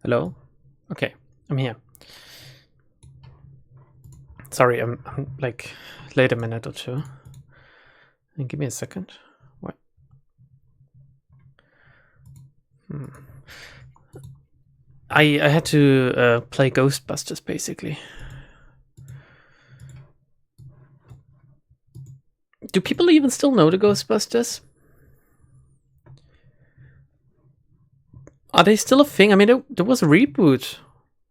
Hello? Okay, I'm here. Sorry, I'm like late a minute or two. And give me a second. What? I had to play Ghostbusters basically. Do people even still know the Ghostbusters? Are they still a thing? I mean, there was a reboot.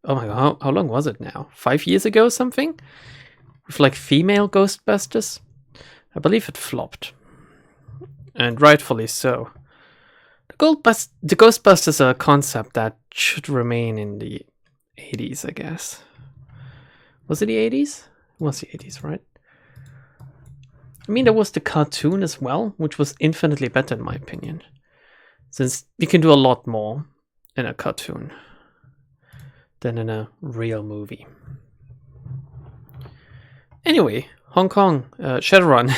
Oh my god, how long was it now? 5 years ago or something? With like female Ghostbusters? I believe it flopped. And rightfully so. The Ghostbusters are a concept that should remain in the 80s, I guess. Was it the 80s? It was the 80s, right? I mean, there was the cartoon as well, which was infinitely better in my opinion. Since you can do a lot more in a cartoon than in a real movie. Anyway, Hong Kong, Shadowrun,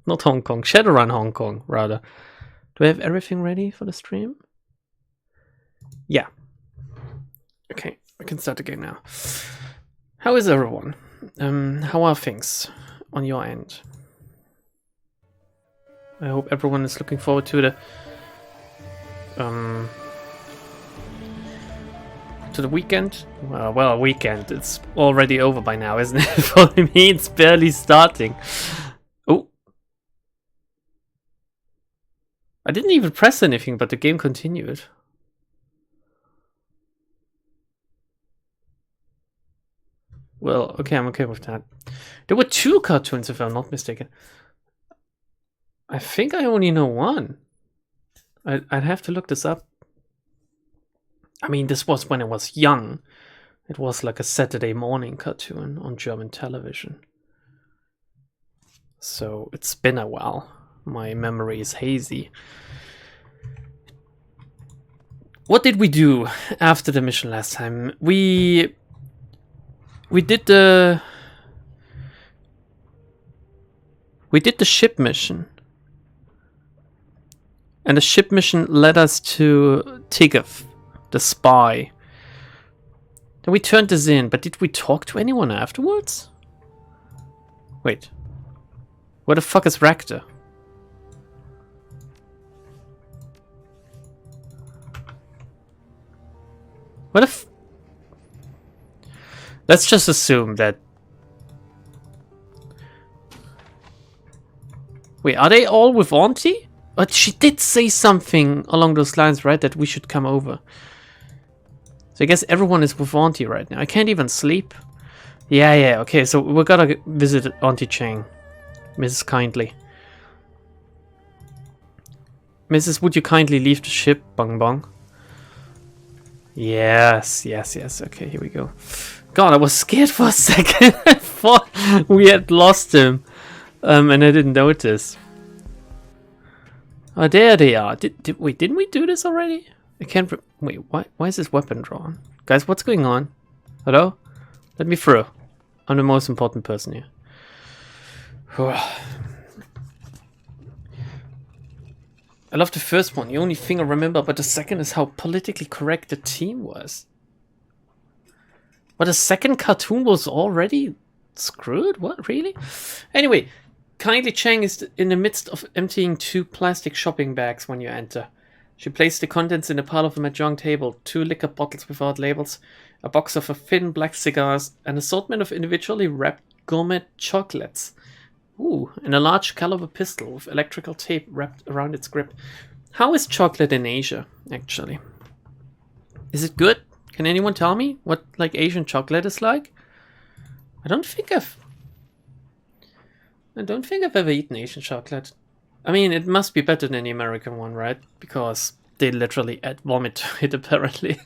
not Hong Kong, Shadowrun Hong Kong, rather. Do I have everything ready for the stream? Yeah. Okay, I can start the game now. How is everyone? How are things on your end? I hope everyone is looking forward to the weekend. Well, weekend. It's already over by now, isn't it? For me, it's barely starting. Oh. I didn't even press anything, but the game continued. Well, okay, I'm okay with that. There were 2 cartoons, if I'm not mistaken. I think I only know one. I'd have to look this up. I mean, this was when I was young. It was like a Saturday morning cartoon on German television. So it's been a while. My memory is hazy. What did we do after the mission last time? We did the ship mission. And the ship mission led us to Tigov, the spy. Then we turned this in, but did we talk to anyone afterwards? Wait. Where the fuck is Ractor? What if... Let's just assume that... Wait, are they all with Auntie? But she did say something along those lines, right? That we should come over. So I guess everyone is with Auntie right now. I can't even sleep. Yeah, okay, so we gotta visit Auntie Chang. Mrs. Kindly. Mrs., would you kindly leave the ship, Bong Bong? Yes. Okay, here we go. God, I was scared for a second. I thought we had lost him. And I didn't notice. Oh, there they are. Wait, didn't we do this already? I can't... Wait, why is this weapon drawn? Guys, what's going on? Hello? Let me through. I'm the most important person here. I love the first one. The only thing I remember about the second is how politically correct the team was. But the second cartoon was already screwed? What, really? Anyway, Kindly Chang is in the midst of emptying 2 plastic shopping bags when you enter. She placed the contents in a pile of a mahjong table, 2 liquor bottles without labels, a box of thin black cigars, an assortment of individually wrapped gourmet chocolates. Ooh, and a large caliber pistol with electrical tape wrapped around its grip. How is chocolate in Asia, actually? Is it good? Can anyone tell me what, like, Asian chocolate is like? I don't think I've ever eaten Asian chocolate. I mean, it must be better than the American one, right? Because they literally add vomit to it, apparently.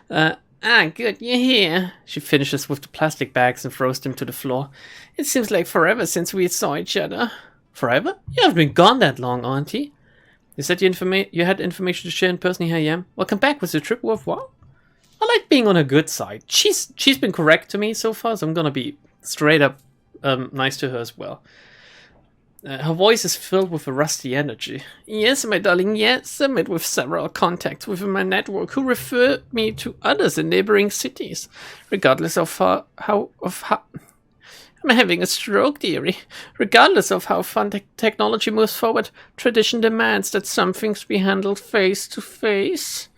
Good, you're here. She finishes with the plastic bags and throws them to the floor. It seems like forever since we saw each other. Forever? You haven't been gone that long, Auntie. You said you had information to share in person. Here I am. Welcome back. Was your trip worthwhile? I like being on her good side. She's been correct to me so far, so I'm gonna be straight up nice to her as well. Her voice is filled with a rusty energy. Yes, my darling, yes, I met with several contacts within my network who refer me to others in neighboring cities, regardless of how I'm having a stroke, dearie. Regardless of how fun technology moves forward, tradition demands that some things be handled face to face.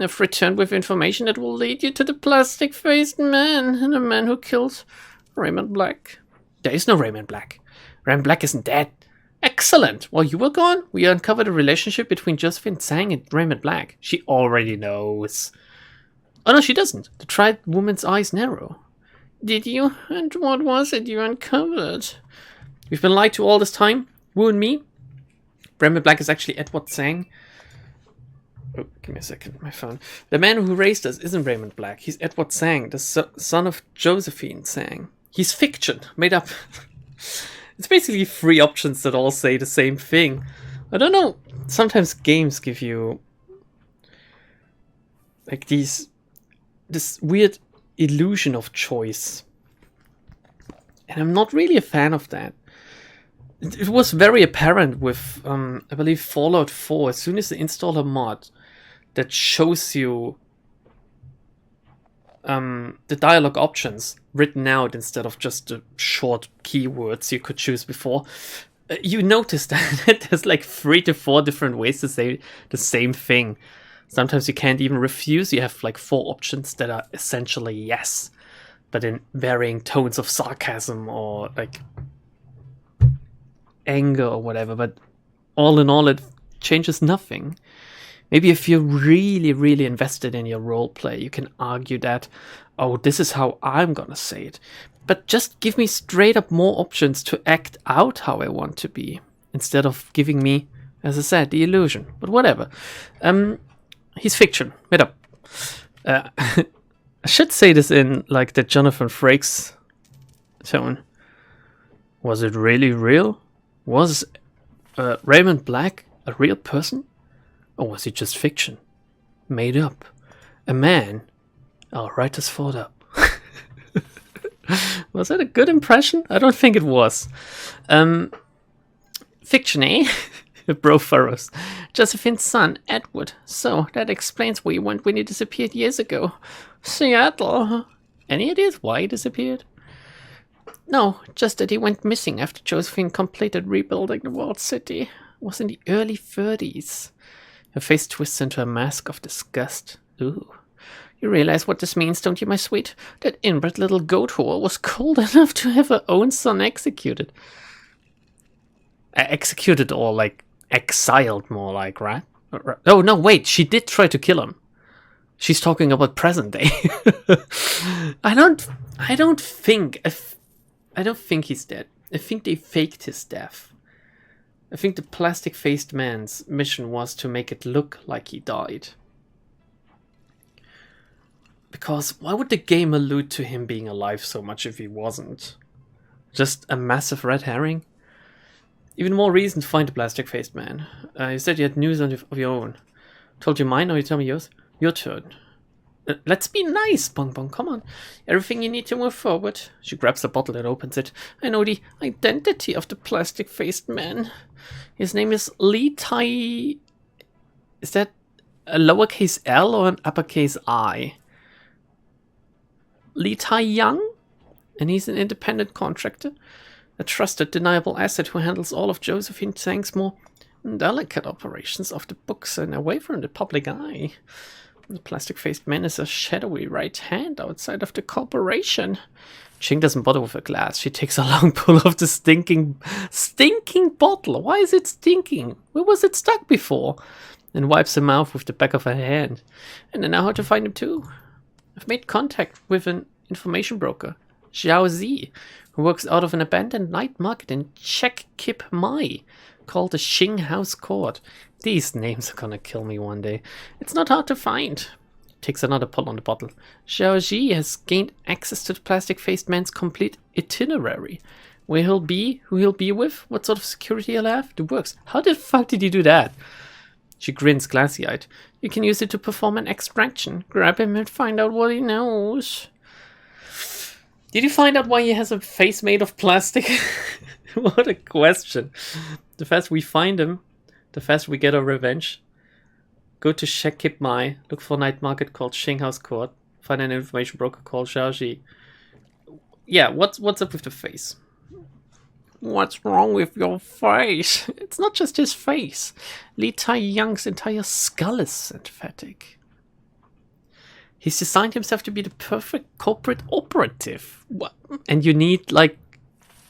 I've returned with information that will lead you to the plastic-faced man, and the man who killed Raymond Black. There is no Raymond Black. Raymond Black isn't dead. Excellent! While you were gone, we uncovered a relationship between Josephine Tsang and Raymond Black. She already knows. Oh no, she doesn't. The tried woman's eyes narrow. Did you? And what was it you uncovered? We've been lied to all this time. Wu and me. Raymond Black is actually Edward Tsang. Oh, give me a second, my phone. The man who raised us isn't Raymond Black. He's Edward Tsang, the son of Josephine Tsang. He's fiction, made up. It's basically 3 options that all say the same thing. I don't know. Sometimes games give you like this weird illusion of choice. And I'm not really a fan of that. It was very apparent with, I believe, Fallout 4. As soon as they install a mod that shows you the dialogue options written out instead of just the short keywords you could choose before, you notice that there's like 3 to 4 different ways to say the same thing. Sometimes you can't even refuse. You have like 4 options that are essentially yes, but in varying tones of sarcasm or like anger or whatever. But all in all, it changes nothing. Maybe if you're really, really invested in your roleplay, you can argue that, oh, this is how I'm gonna say it. But just give me straight up more options to act out how I want to be, instead of giving me, as I said, the illusion. But whatever. He's fiction, made up. I should say this in like the Jonathan Frakes tone. Was it really real? Was Raymond Black a real person? Or was he just fiction? Made up. A man our writers thought up. Was that a good impression? I don't think it was. Fiction, eh? Bro furrows. Josephine's son, Edward. So, that explains where you went when you disappeared years ago. Seattle. Any ideas why he disappeared? No, just that he went missing after Josephine completed rebuilding the walled city. It was in the early 30s. Her face twists into a mask of disgust. Ooh. You realize what this means, don't you, my sweet? That inbred little goat whore was cold enough to have her own son executed. Executed or, like, exiled more like, right? Oh, no, wait, she did try to kill him. She's talking about present day. I don't think he's dead. I think they faked his death. I think the plastic-faced man's mission was to make it look like he died. Because why would the game allude to him being alive so much if he wasn't? Just a massive red herring? Even more reason to find the plastic-faced man. You said you had news of your own. Told you mine, or you tell me yours? Your turn. Let's be nice, Bong Bong, come on. Everything you need to move forward. She grabs the bottle and opens it. I know the identity of the plastic-faced man. His name is Lee Tai... Is that a lowercase L or an uppercase I? Lee Tai Young? And he's an independent contractor. A trusted, deniable asset who handles all of Josephine Tsang's more delicate operations off the books and away from the public eye. The plastic-faced man is a shadowy right hand outside of the corporation. Ching doesn't bother with her glass. She takes a long pull of the stinking bottle. Why is it stinking? Where was it stuck before? And wipes her mouth with the back of her hand. And I know how to find him too. I've made contact with an information broker, Xiao Zi, who works out of an abandoned night market in Chek Kip Mai, called the Xing House Court. These names are gonna kill me one day. It's not hard to find. Takes another pull on the bottle. Xiao Ji has gained access to the plastic-faced man's complete itinerary. Where he'll be, who he'll be with, what sort of security he'll have, the works. How the fuck did you do that? She grins glassy-eyed. You can use it to perform an extraction. Grab him and find out what he knows. Did you find out why he has a face made of plastic? What a question. The faster we find him, the faster we get our revenge. Go to Shekip Mai, look for a night market called Shinghouse Court, find an information broker called Xiaoji. Yeah, what's up with the face? What's wrong with your face? It's not just his face. Li Tai Young's entire skull is synthetic. He's designed himself to be the perfect corporate operative. What? And you need, like,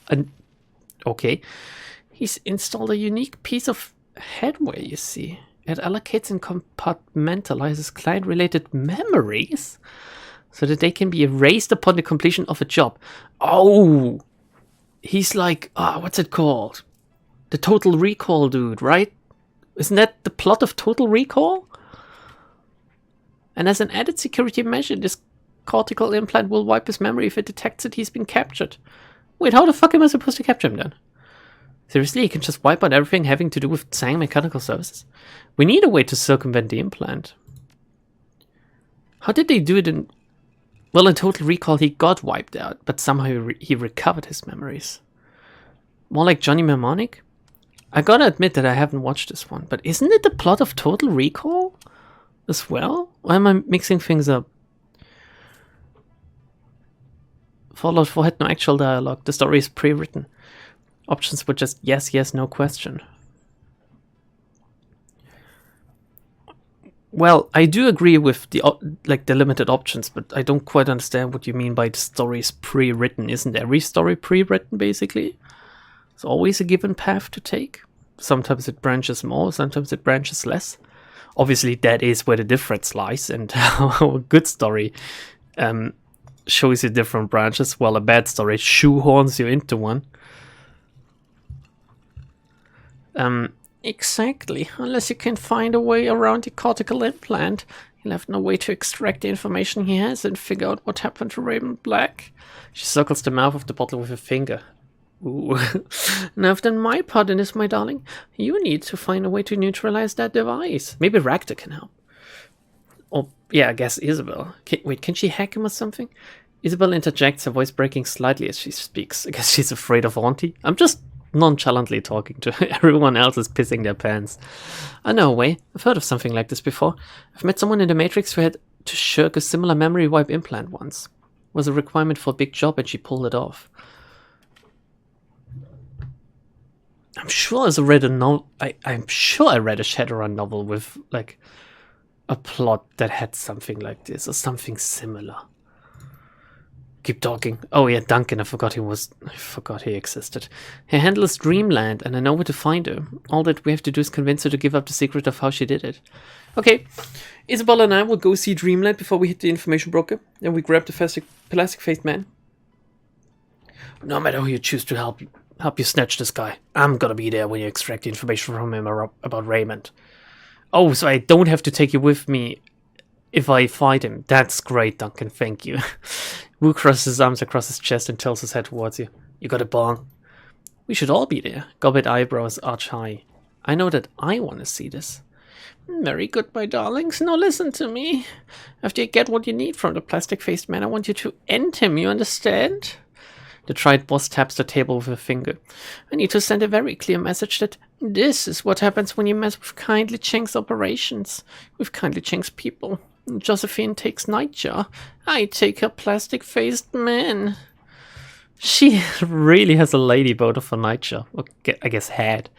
an... Okay. He's installed a unique piece of headwear, you see. It allocates and compartmentalizes client-related memories so that they can be erased upon the completion of a job. Oh! He's like, what's it called? The Total Recall dude, right? Isn't that the plot of Total Recall? And as an added security measure, this cortical implant will wipe his memory if it detects that he's been captured. Wait, how the fuck am I supposed to capture him then? Seriously, he can just wipe out everything having to do with Tsang Mechanical Services? We need a way to circumvent the implant. How did they do it in... Well, in Total Recall he got wiped out, but somehow he recovered his memories. More like Johnny Mnemonic? I gotta admit that I haven't watched this one, but isn't it the plot of Total Recall as well? Why am I mixing things up? Fallout 4 had no actual dialogue. The story is pre-written. Options were just yes, yes, no question. Well, I do agree with the limited options, but I don't quite understand what you mean by the story is pre-written. Isn't every story pre-written, basically? It's always a given path to take. Sometimes it branches more, sometimes it branches less. Obviously, that is where the difference lies, and how a good story shows you different branches, while a bad story shoehorns you into one. Exactly. Unless you can find a way around the cortical implant, he'll have no way to extract the information he has and figure out what happened to Raymond Black. She circles the mouth of the bottle with her finger. Ooh. Now I've done my part in this, my darling. You need to find a way to neutralize that device. Maybe Ractor can help. Or, yeah, I guess Isabel. Wait, can she hack him or something? Isabel interjects, her voice breaking slightly as she speaks. I guess she's afraid of Auntie. I'm just nonchalantly talking to everyone else is pissing their pants. I know a way. I've heard of something like this before. I've met someone in the Matrix who had to shirk a similar memory wipe implant once. It was a requirement for a big job and she pulled it off. I'm sure I read a novel. I'm sure I read a Shadowrun novel with like a plot that had something like this or something similar. Keep talking. Oh yeah, Duncan, I forgot he existed. Her handle is Dreamland, and I know where to find her. All that we have to do is convince her to give up the secret of how she did it. Okay, Isabella and I will go see Dreamland before we hit the information broker, and we grab the plastic-faced man. No matter who you choose to help you snatch this guy, I'm gonna be there when you extract the information from him about Raymond. Oh, so I don't have to take you with me if I fight him. That's great, Duncan, thank you. Wu crosses his arms across his chest and tilts his head towards you. You got a bong? We should all be there. Gobbet eyebrows arch high. I know that I want to see this. Very good, my darlings. Now listen to me. After you get what you need from the plastic-faced man, I want you to end him, you understand? The tried boss taps the table with a finger. I need to send a very clear message that this is what happens when you mess with Kindly Cheng's operations, with Kindly Cheng's people. Josephine takes Nightjar. I take her plastic-faced man. She really has a lady voter for Nightjar. Okay, I guess had.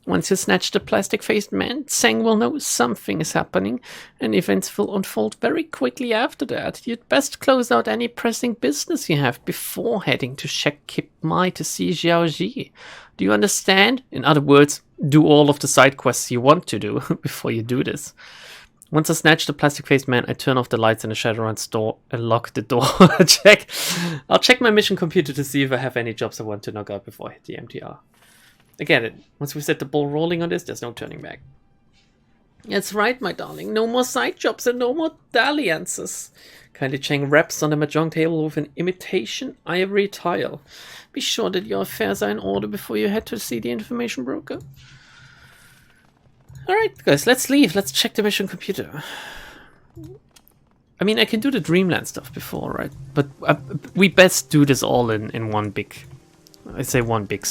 Once you snatch the plastic-faced man, Tsang will know something is happening, and events will unfold very quickly after that. You'd best close out any pressing business you have before heading to Shekip Mai to see Xiaoji. Do you understand? In other words, do all of the side quests you want to do before you do this. Once I snatch the plastic-faced man, I turn off the lights in the Shadowrun store and lock the door. I'll check my mission computer to see if I have any jobs I want to knock out before I hit the MTR. Again, once we set the ball rolling on this, there's no turning back. That's right, my darling. No more side jobs and no more dalliances. Kindly Cheng raps on the mahjong table with an imitation ivory tile. Be sure that your affairs are in order before you head to see the information broker. Alright, guys, let's leave. Let's check the mission computer. I mean, I can do the Dreamland stuff before, right? But we best do this all in one big... I say one big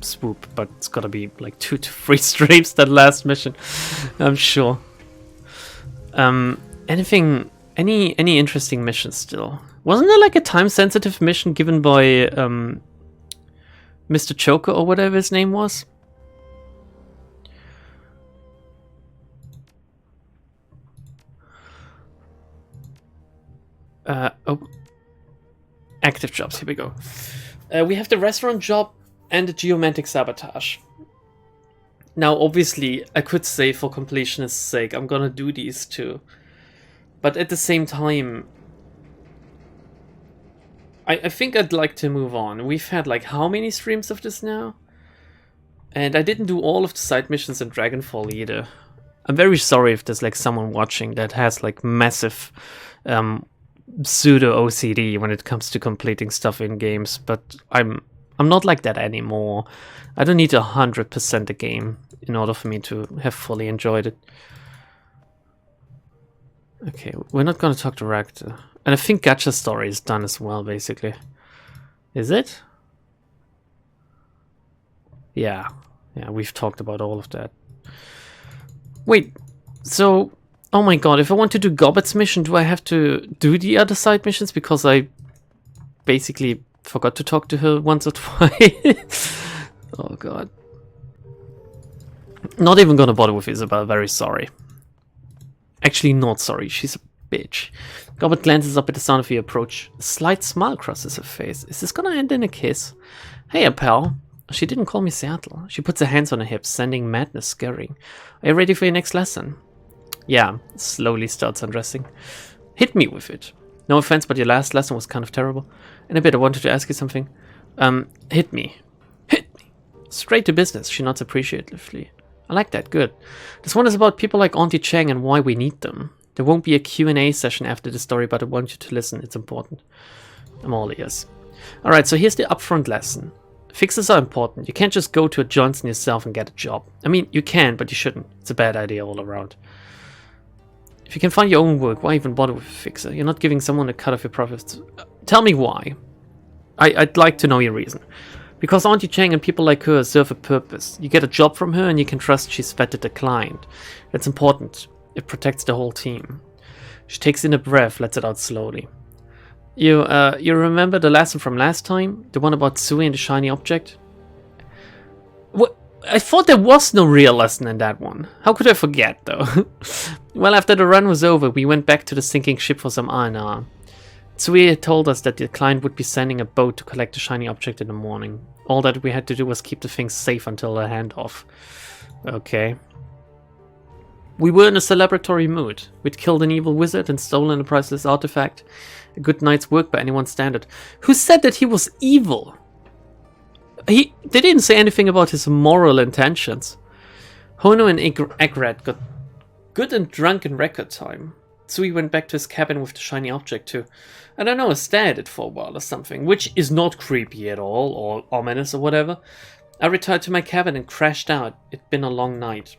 swoop, but it's gotta be like 2 to 3 streams that last mission, I'm sure. Any interesting missions still? Wasn't there like a time-sensitive mission given by Mr. Choker or whatever his name was? Oh, active jobs. Here we go. We have the restaurant job and the geomantic sabotage. Now, obviously, I could say for completionist's sake, I'm gonna do these two. But at the same time, I think I'd like to move on. We've had like how many streams of this now? And I didn't do all of the side missions in Dragonfall either. I'm very sorry if there's like someone watching that has like massive pseudo OCD when it comes to completing stuff in games, but I'm not like that anymore. I don't need 100% a game in order for me to have fully enjoyed it. Okay, we're not gonna talk to Ragnar. And I think Gacha's story is done as well, basically. Is it? Yeah, we've talked about all of that. Wait, so... Oh my god, if I want to do Gobbet's mission, do I have to do the other side missions? Because I basically forgot to talk to her once or twice. Oh god. Not even gonna bother with Isabel, very sorry. Actually not sorry, she's a bitch. Gobbet glances up at the sound of your approach. A slight smile crosses her face. Is this gonna end in a kiss? Hey, pal. She didn't call me Seattle. She puts her hands on her hips, sending madness scurrying. Are you ready for your next lesson? Yeah, slowly starts undressing. Hit me with it. No offense, but your last lesson was kind of terrible. In a bit, I wanted to ask you something. Hit me. Hit me. Straight to business, she nods appreciatively. I like that, good. This one is about people like Auntie Chang and why we need them. There won't be a Q&A session after the story, but I want you to listen, it's important. I'm all ears. Alright, so here's the upfront lesson. Fixes are important. You can't just go to a Johnson yourself and get a job. I mean, you can, but you shouldn't. It's a bad idea all around. If you can find your own work, why even bother with a fixer? You're not giving someone a cut of your profits. Tell me why. I'd like to know your reason. Because Auntie Chang and people like her serve a purpose. You get a job from her and you can trust she's vetted the client. That's important. It protects the whole team. She takes in a breath, lets it out slowly. You remember the lesson from last time? The one about Sui and the shiny object? What? I thought there was no real lesson in that one. How could I forget, though? Well, after the run was over, we went back to the sinking ship for some R&R. Tsui had told us that the client would be sending a boat to collect the shiny object in the morning. All that we had to do was keep the thing safe until the handoff. Okay. We were in a celebratory mood. We'd killed an evil wizard and stolen a priceless artifact. A good night's work by anyone's standard. Who said that he was evil? They didn't say anything about his moral intentions. Hono and Agrat got good and drunk in record time. Tsui went back to his cabin with the shiny object too. I don't know, stared at it for a while or something, which is not creepy at all, or ominous or whatever. I retired to my cabin and crashed out. It'd been a long night.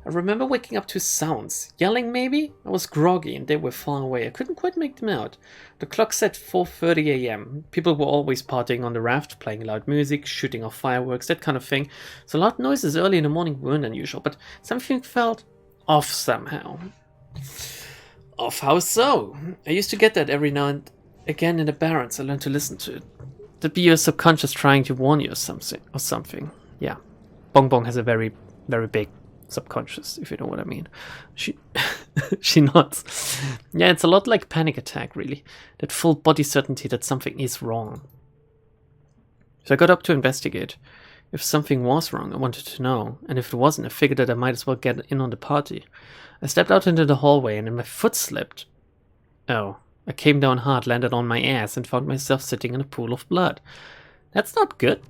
I remember waking up to sounds. Yelling, maybe? I was groggy and they were far away. I couldn't quite make them out. The clock said 4:30 a.m. People were always partying on the raft, playing loud music, shooting off fireworks, that kind of thing. So loud noises early in the morning weren't unusual, but something felt off somehow. Off how so? I used to get that every now and again in the barrens. I learned to listen to it. That'd be your subconscious trying to warn you or something. Yeah. Bong Bong has a very, very big subconscious, if you know what I mean. She nods. Yeah, it's a lot like panic attack, really. That full body certainty that something is wrong. So I got up to investigate. If something was wrong, I wanted to know. And if it wasn't, I figured that I might as well get in on the party. I stepped out into the hallway and then my foot slipped. Oh, I came down hard, landed on my ass, and found myself sitting in a pool of blood. That's not good.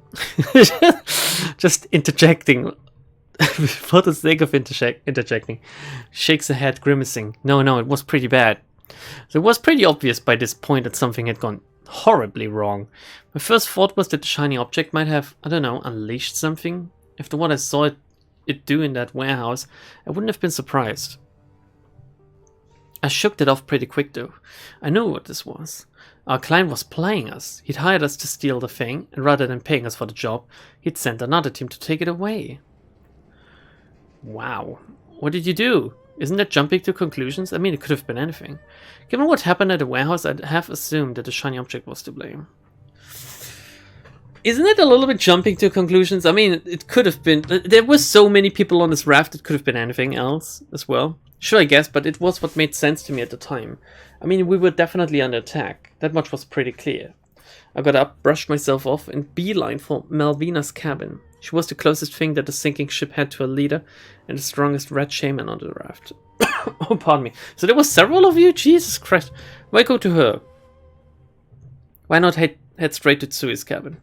Just interjecting. For the sake of interjecting. Shakes her head, grimacing. No, it was pretty bad. So it was pretty obvious by this point that something had gone horribly wrong. My first thought was that the shiny object might have, I don't know, unleashed something. After what I saw it do in that warehouse, I wouldn't have been surprised. I shook that off pretty quick though. I knew what this was. Our client was playing us. He'd hired us to steal the thing, and rather than paying us for the job, he'd sent another team to take it away. Wow. What did you do? Isn't that jumping to conclusions? I mean, it could have been anything. Given what happened at the warehouse, I'd have assumed that the shiny object was to blame. Isn't it a little bit jumping to conclusions? I mean, it could have been... There were so many people on this raft, it could have been anything else as well. Sure, I guess, but it was what made sense to me at the time. I mean, we were definitely under attack. That much was pretty clear. I got up, brushed myself off, and beeline for Malvina's cabin. She was the closest thing that the sinking ship had to a leader, and the strongest red shaman on the raft. Oh, pardon me. So there were several of you? Jesus Christ. Why go to her? Why not head straight to Tsui's cabin?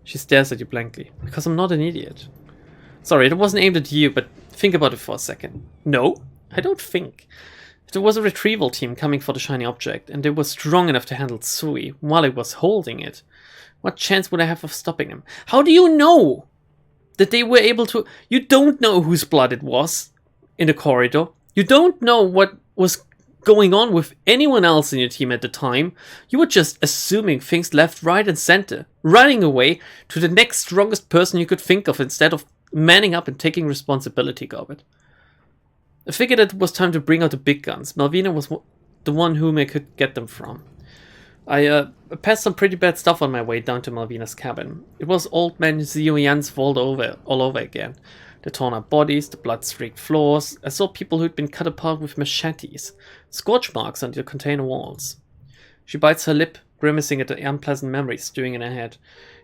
She stares at you blankly. Because I'm not an idiot. Sorry, it wasn't aimed at you, but think about it for a second. No, I don't think. If there was a retrieval team coming for the shiny object, and they were strong enough to handle Tsui while I was holding it, what chance would I have of stopping them? How do you know that they were able to... You don't know whose blood it was in the corridor. You don't know what was going on with anyone else in your team at the time. You were just assuming things left, right, and center, running away to the next strongest person you could think of instead of manning up and taking responsibility, Gobbet. I figured it was time to bring out the big guns. Malvina was the one whom I could get them from. I passed some pretty bad stuff on my way down to Malvina's cabin. It was old man Zio Yan's fault all over again. The torn up bodies, the blood-streaked floors. I saw people who'd been cut apart with machetes. Scorch marks on the container walls. She bites her lip, grimacing at the unpleasant memories stewing in her head.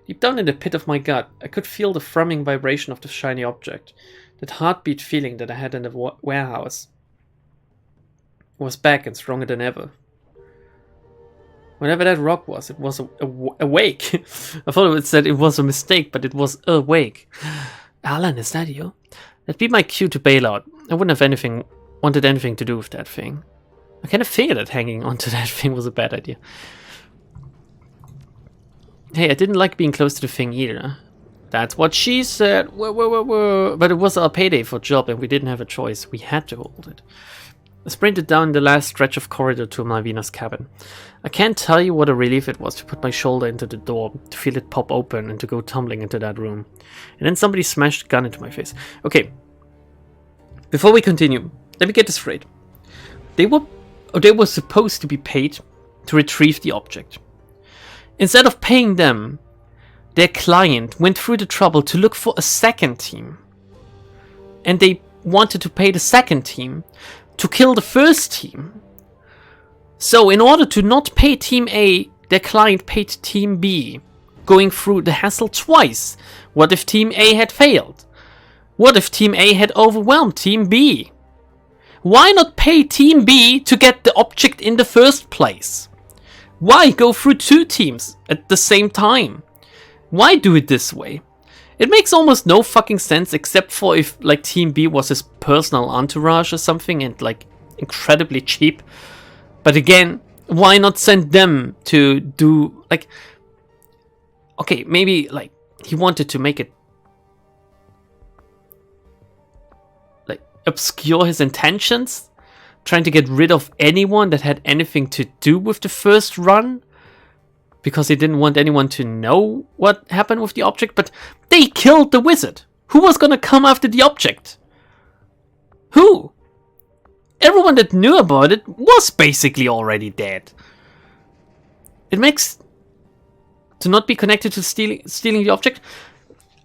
Deep down in the pit of my gut, I could feel the thrumming vibration of the shiny object. That heartbeat feeling that I had in the warehouse was back and stronger than ever. Whatever that rock was, it was awake. I thought it said it was a mistake, but it was awake. Alan, is that you? That'd be my cue to bail out. I wouldn't have wanted anything to do with that thing. I kind of figured that hanging onto that thing was a bad idea. Hey, I didn't like being close to the thing either. That's what she said. Whoa. But it was our payday for job and we didn't have a choice. We had to hold it. I sprinted down the last stretch of corridor to Malvina's cabin. I can't tell you what a relief it was to put my shoulder into the door, to feel it pop open and to go tumbling into that room. And then somebody smashed a gun into my face. Okay, before we continue, let me get this straight. They were supposed to be paid to retrieve the object. Instead of paying them, their client went through the trouble to look for a second team. And they wanted to pay the second team to kill the first team. So in order to not pay Team A, their client paid Team B, going through the hassle twice. What if Team A had failed? What if Team A had overwhelmed Team B? Why not pay Team B to get the object in the first place? Why go through two teams at the same time? Why do it this way? It makes almost no fucking sense except for if like Team B was his personal entourage or something and like incredibly cheap. But again, why not send them to do like... Okay, maybe like he wanted to make it like obscure his intentions, trying to get rid of anyone that had anything to do with the first run. Because he didn't want anyone to know what happened with the object, but they killed the wizard. Who was gonna come after the object? Who? Everyone that knew about it was basically already dead. It makes... To not be connected to stealing the object,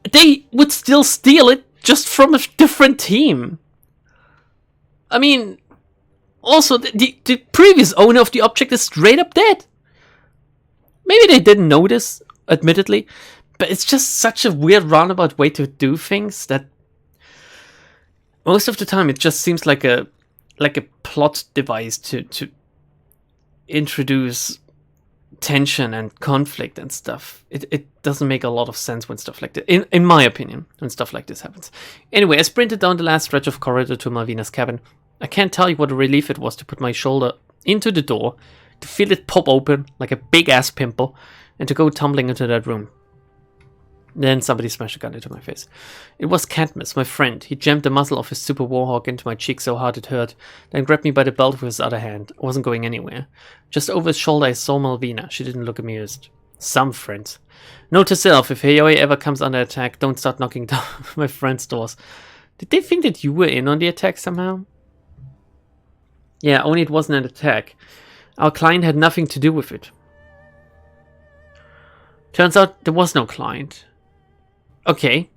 they would still steal it just from a different team. I mean, also, the previous owner of the object is straight up dead. Maybe they didn't notice, admittedly, but it's just such a weird roundabout way to do things that most of the time it just seems like a plot device to introduce tension and conflict and stuff. It doesn't make a lot of sense when stuff like that, in my opinion, when stuff like this happens. Anyway, I sprinted down the last stretch of corridor to Malvina's cabin. I can't tell you what a relief it was to put my shoulder into the door, to feel it pop open like a big ass pimple, and to go tumbling into that room. Then somebody smashed a gun into my face. It was Cadmus, my friend. He jammed the muzzle of his super warhawk into my cheek so hard it hurt, then grabbed me by the belt with his other hand. I wasn't going anywhere. Just over his shoulder I saw Malvina. She didn't look amused. Some friends. Note to self, if Hayoi ever comes under attack, don't start knocking down my friends' doors. Did they think that you were in on the attack somehow? Yeah, only it wasn't an attack. Our client had nothing to do with it. Turns out there was no client. Okay.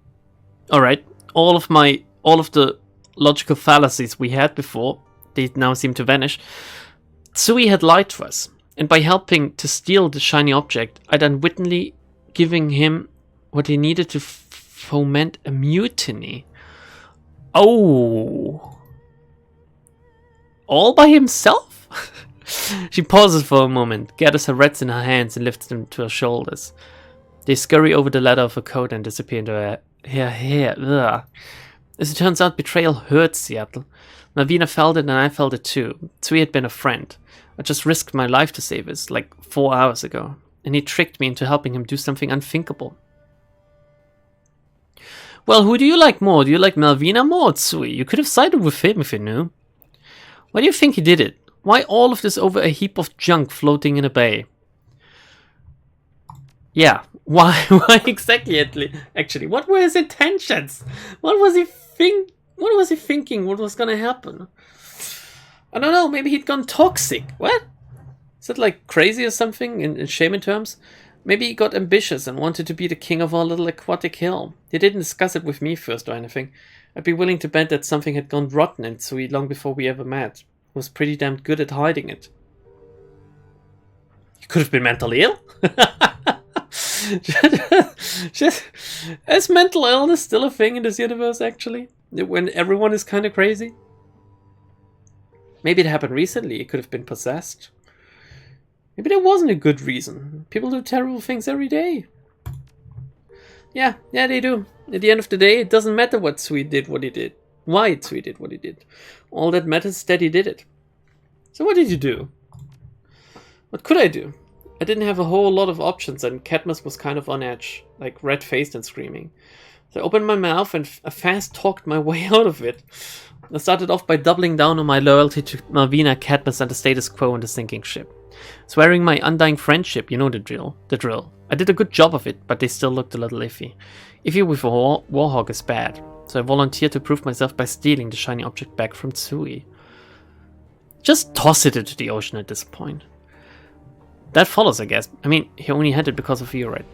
Alright. All of the logical fallacies we had before, they now seem to vanish. Tsui had lied to us. And by helping to steal the shiny object, I'd unwittingly giving him what he needed to foment a mutiny. Oh. All by himself? She pauses for a moment, gathers her rats in her hands and lifts them to her shoulders. They scurry over the ladder of her coat and disappear into her hair. Ugh. As it turns out, betrayal hurts Seattle. Malvina felt it and I felt it too. Tsui had been a friend. I just risked my life to save his, like 4 hours ago. And he tricked me into helping him do something unthinkable. Well, who do you like more? Do you like Malvina more or Tsui? You could have sided with him if you knew. Why do you think he did it? Why all of this over a heap of junk floating in a bay? Yeah, why exactly? Actually, what were his intentions? What was he thinking? What was gonna happen? I don't know. Maybe he'd gone toxic. What? Is that like crazy or something in shaman terms? Maybe he got ambitious and wanted to be the king of our little aquatic hill. He didn't discuss it with me first or anything. I'd be willing to bet that something had gone rotten in Tsui long before we ever met. He was pretty damn good at hiding it. He could have been mentally ill. Is mental illness still a thing in this universe, actually? When everyone is kind of crazy? Maybe it happened recently. It could have been possessed. Maybe there wasn't a good reason. People do terrible things every day. Yeah, they do. At the end of the day, it doesn't matter what Tsui did what he did. Why Tsui did what he did. All that matters is that he did it. So what did you do? What could I do? I didn't have a whole lot of options and Cadmus was kind of on edge, like red-faced and screaming. So I opened my mouth and fast-talked my way out of it. I started off by doubling down on my loyalty to Malvina, Cadmus and the status quo on the sinking ship. Swearing my undying friendship, you know the drill. I did a good job of it, but they still looked a little iffy. Iffy with a warhawk is bad, so I volunteered to prove myself by stealing the shiny object back from Tsui. Just toss it into the ocean at this point. That follows, I guess. I mean, he only had it because of you, right?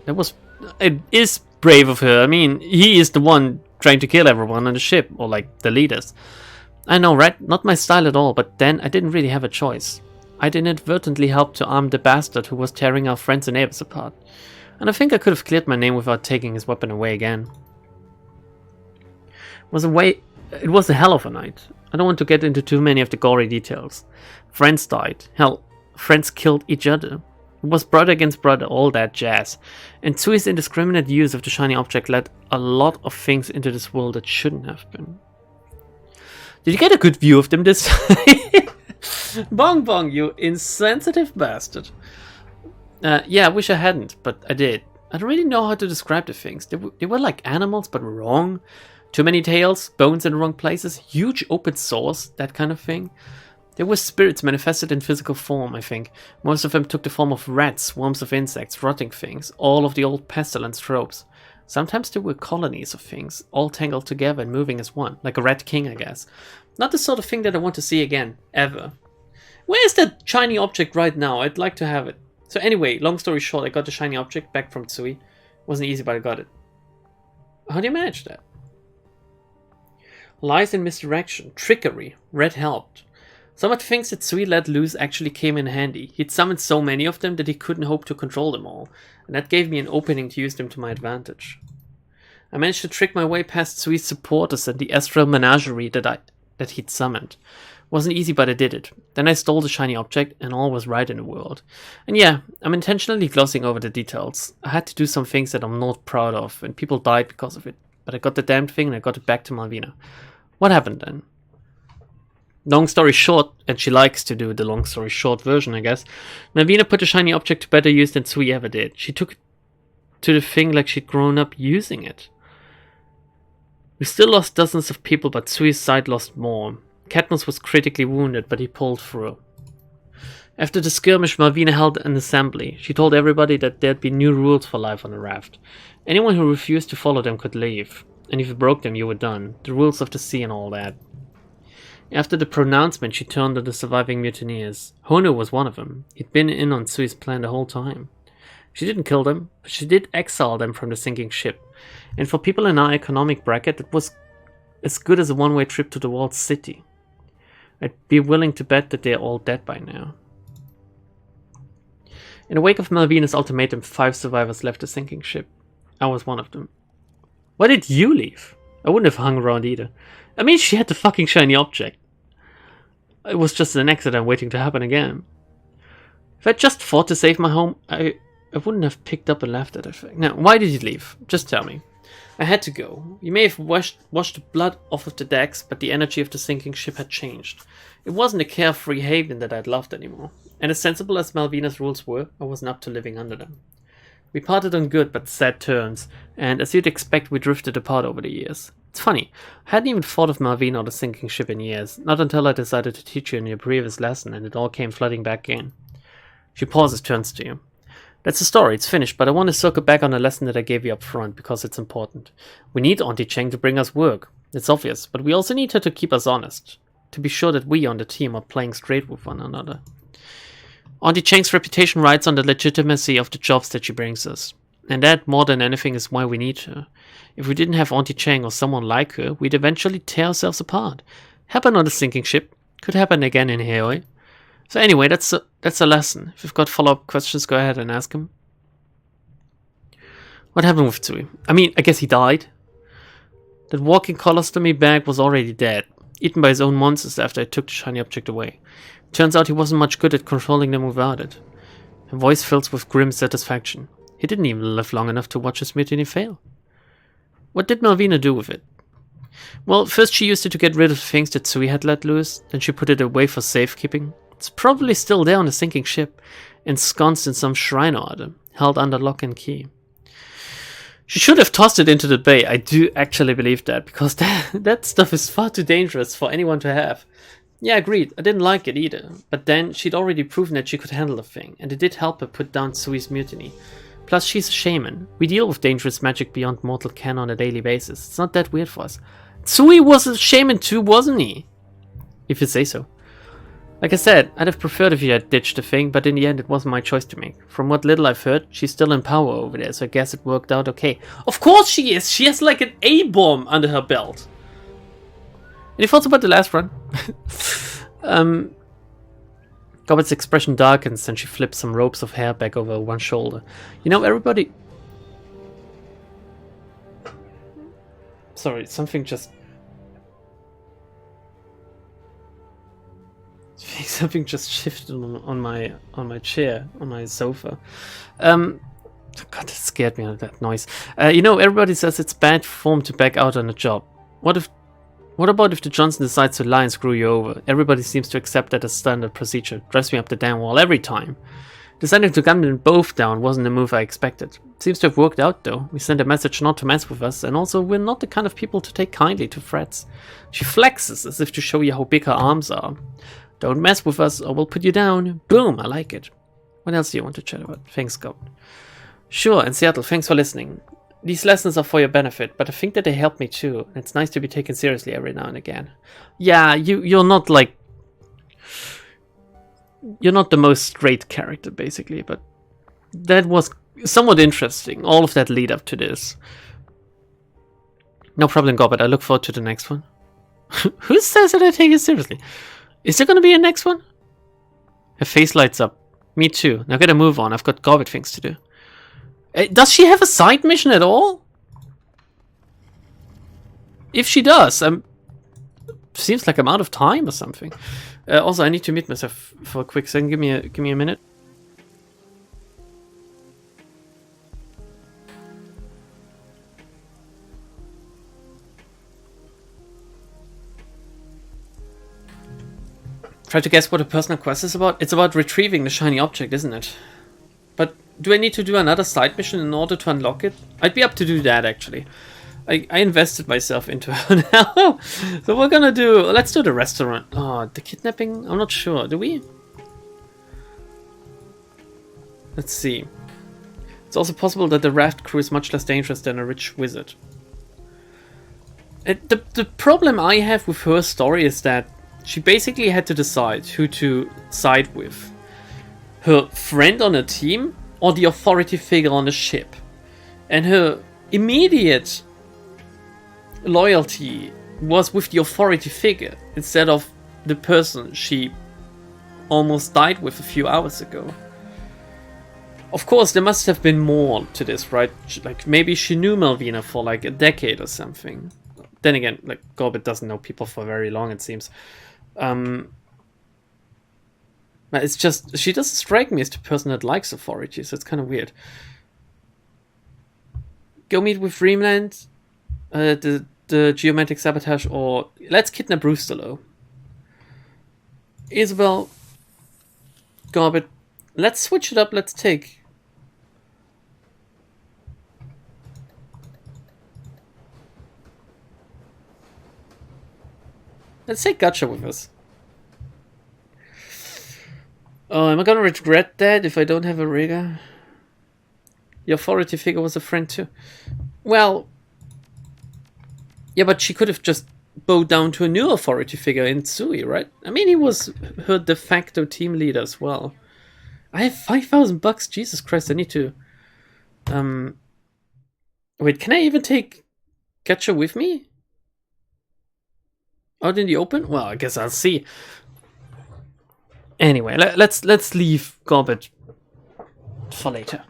It is brave of her. I mean, he is the one trying to kill everyone on the ship, or like, the leaders. I know, right? Not my style at all, but then I didn't really have a choice. I'd inadvertently helped to arm the bastard who was tearing our friends and neighbors apart. And I think I could have cleared my name without taking his weapon away again. It was a hell of a night. I don't want to get into too many of the gory details. Friends died. Hell, friends killed each other. It was brother against brother, all that jazz. And Tsui's indiscriminate use of the shiny object led a lot of things into this world that shouldn't have been. Did you get a good view of them this time? Bong bong, you insensitive bastard. Yeah, I wish I hadn't, but I did. I don't really know how to describe the things. They were like animals, but wrong. Too many tails, bones in the wrong places, huge open sores, that kind of thing. They were spirits manifested in physical form, I think. Most of them took the form of rats, swarms of insects, rotting things, all of the old pestilence tropes. Sometimes there were colonies of things, all tangled together and moving as one, like a rat king, I guess. Not the sort of thing that I want to see again, ever. Where's that shiny object right now? I'd like to have it. So anyway, long story short, I got the shiny object back from Tsui. Wasn't easy, but I got it. How do you manage that? Lies and misdirection, trickery, Red helped. Some of the things that Tsui let loose actually came in handy. He'd summoned so many of them that he couldn't hope to control them all, and that gave me an opening to use them to my advantage. I managed to trick my way past Tsui's supporters and the astral menagerie that he'd summoned. Wasn't easy, but I did it. Then I stole the shiny object, and all was right in the world. And yeah, I'm intentionally glossing over the details. I had to do some things that I'm not proud of, and people died because of it. But I got the damned thing, and I got it back to Malvina. What happened then? Long story short, and she likes to do the long story short version, I guess, Malvina put the shiny object to better use than Tsui ever did. She took to the thing like she'd grown up using it. We still lost dozens of people, but Sui's side lost more. Cadmus was critically wounded, but he pulled through. After the skirmish, Malvina held an assembly. She told everybody that there'd be new rules for life on the raft. Anyone who refused to follow them could leave, and if you broke them, you were done. The rules of the sea and all that. After the pronouncement, she turned to the surviving mutineers. Hono was one of them. He'd been in on Sui's plan the whole time. She didn't kill them, but she did exile them from the sinking ship. And for people in our economic bracket, it was as good as a one-way trip to the walled city. I'd be willing to bet that they're all dead by now. In the wake of Malvina's ultimatum, 5 survivors left the sinking ship. I was one of them. Why did you leave? I wouldn't have hung around either. I mean, she had the fucking shiny object. It was just an accident waiting to happen again. If I just fought to save my home, I wouldn't have picked up and left it, I think. Now, why did you leave? Just tell me. I had to go. You may have washed the blood off of the decks, but the energy of the sinking ship had changed. It wasn't a carefree haven that I'd loved anymore. And as sensible as Malvina's rules were, I wasn't up to living under them. We parted on good but sad terms, and as you'd expect, we drifted apart over the years. It's funny, I hadn't even thought of Malvina or the sinking ship in years, not until I decided to teach you in your previous lesson, and it all came flooding back in. She pauses, turns to you. That's the story, it's finished, but I want to circle back on a lesson that I gave you up front, because it's important. We need Auntie Cheng to bring us work. It's obvious, but we also need her to keep us honest. To be sure that we on the team are playing straight with one another. Auntie Cheng's reputation rides on the legitimacy of the jobs that she brings us. And that, more than anything, is why we need her. If we didn't have Auntie Cheng or someone like her, we'd eventually tear ourselves apart. Happened on the sinking ship. Could happen again in Heoi. So anyway, that's a lesson. If you've got follow-up questions, go ahead and ask him. What happened with Tsui? I mean, I guess he died. That walking colostomy bag was already dead, eaten by his own monsters after I took the shiny object away. Turns out he wasn't much good at controlling them without it. Her voice fills with grim satisfaction. He didn't even live long enough to watch his mutiny fail. What did Malvina do with it? Well, first she used it to get rid of things that Tsui had let loose, then she put it away for safekeeping. It's probably still there on the sinking ship, ensconced in some shrine or other, held under lock and key. She should have tossed it into the bay. I do actually believe that, because that stuff is far too dangerous for anyone to have. Yeah, agreed, I didn't like it either, but then she'd already proven that she could handle the thing, and it did help her put down Tsui's mutiny. Plus, she's a shaman. We deal with dangerous magic beyond mortal ken on a daily basis. It's not that weird for us. Tsui was a shaman too, wasn't he? If you say so. Like I said, I'd have preferred if you had ditched the thing, but in the end it wasn't my choice to make. From what little I've heard, she's still in power over there, so I guess it worked out okay. Of course she is! She has like an A-bomb under her belt! Any thoughts about the last run? Goblet's expression darkens and she flips some ropes of hair back over one shoulder. You know, everybody... Sorry, something just... Something just shifted on my chair, on my sofa. God, that scared me, that noise. You know, everybody says it's bad form to back out on a job. What about if the Johnson decides to lie and screw you over? Everybody seems to accept that as standard procedure. Drives me up the damn wall every time. Deciding to gun them both down wasn't the move I expected. Seems to have worked out though. We sent a message not to mess with us, and also we're not the kind of people to take kindly to threats. She flexes as if to show you how big her arms are. Don't mess with us or we'll put you down. Boom, I like it. What else do you want to chat about? Thanks, God. Sure, and Seattle, thanks for listening. These lessons are for your benefit, but I think that they help me too. It's nice to be taken seriously every now and again. Yeah, you're not like... You're not the most straight character, basically, but that was somewhat interesting, all of that lead up to this. No problem, Gobbert, I look forward to the next one. Who says that I take it seriously? Is there gonna be a next one? Her face lights up. Me too. Now get a move on, I've got Gobbert things to do. Does she have a side mission at all? If she does, seems like I'm out of time or something. Also, I need to mute myself for a quick second. Give me a minute. Try to guess what a personal quest is about. It's about retrieving the shiny object, isn't it? But Do I need to do another side mission in order to unlock it? I'd be up to do that, actually. I invested myself into her now. So we're gonna do... Let's do the restaurant. Oh, the kidnapping? I'm not sure. Do we? Let's see. It's also possible that the raft crew is much less dangerous than a rich wizard. The problem I have with her story is that she basically had to decide who to side with. Her friend on a team or the authority figure on a ship. And her immediate loyalty was with the authority figure instead of the person she almost died with a few hours ago. Of course, there must have been more to this, right? Like, maybe she knew Malvina for like a decade or something. Then again, like, Gorbit doesn't know people for very long, it seems. But it's just, she doesn't strike me as the person that likes authority, so it's kind of weird. Go meet with Dreamland, the geometric sabotage, or let's kidnap Roosterlow. Isabel, Gorbit, let's switch it up, let's take... Let's take Gotcha with us. Oh, am I gonna regret that if I don't have a rigger? The authority figure was a friend too. Well... Yeah, but she could have just bowed down to a new authority figure in Tsui, right? I mean, he was her de facto team leader as well. I have $5,000. Jesus Christ, I need to... Wait, can I even take Gotcha with me? Out in the open? Well, I guess I'll see. Anyway, let's leave Gorbit for later.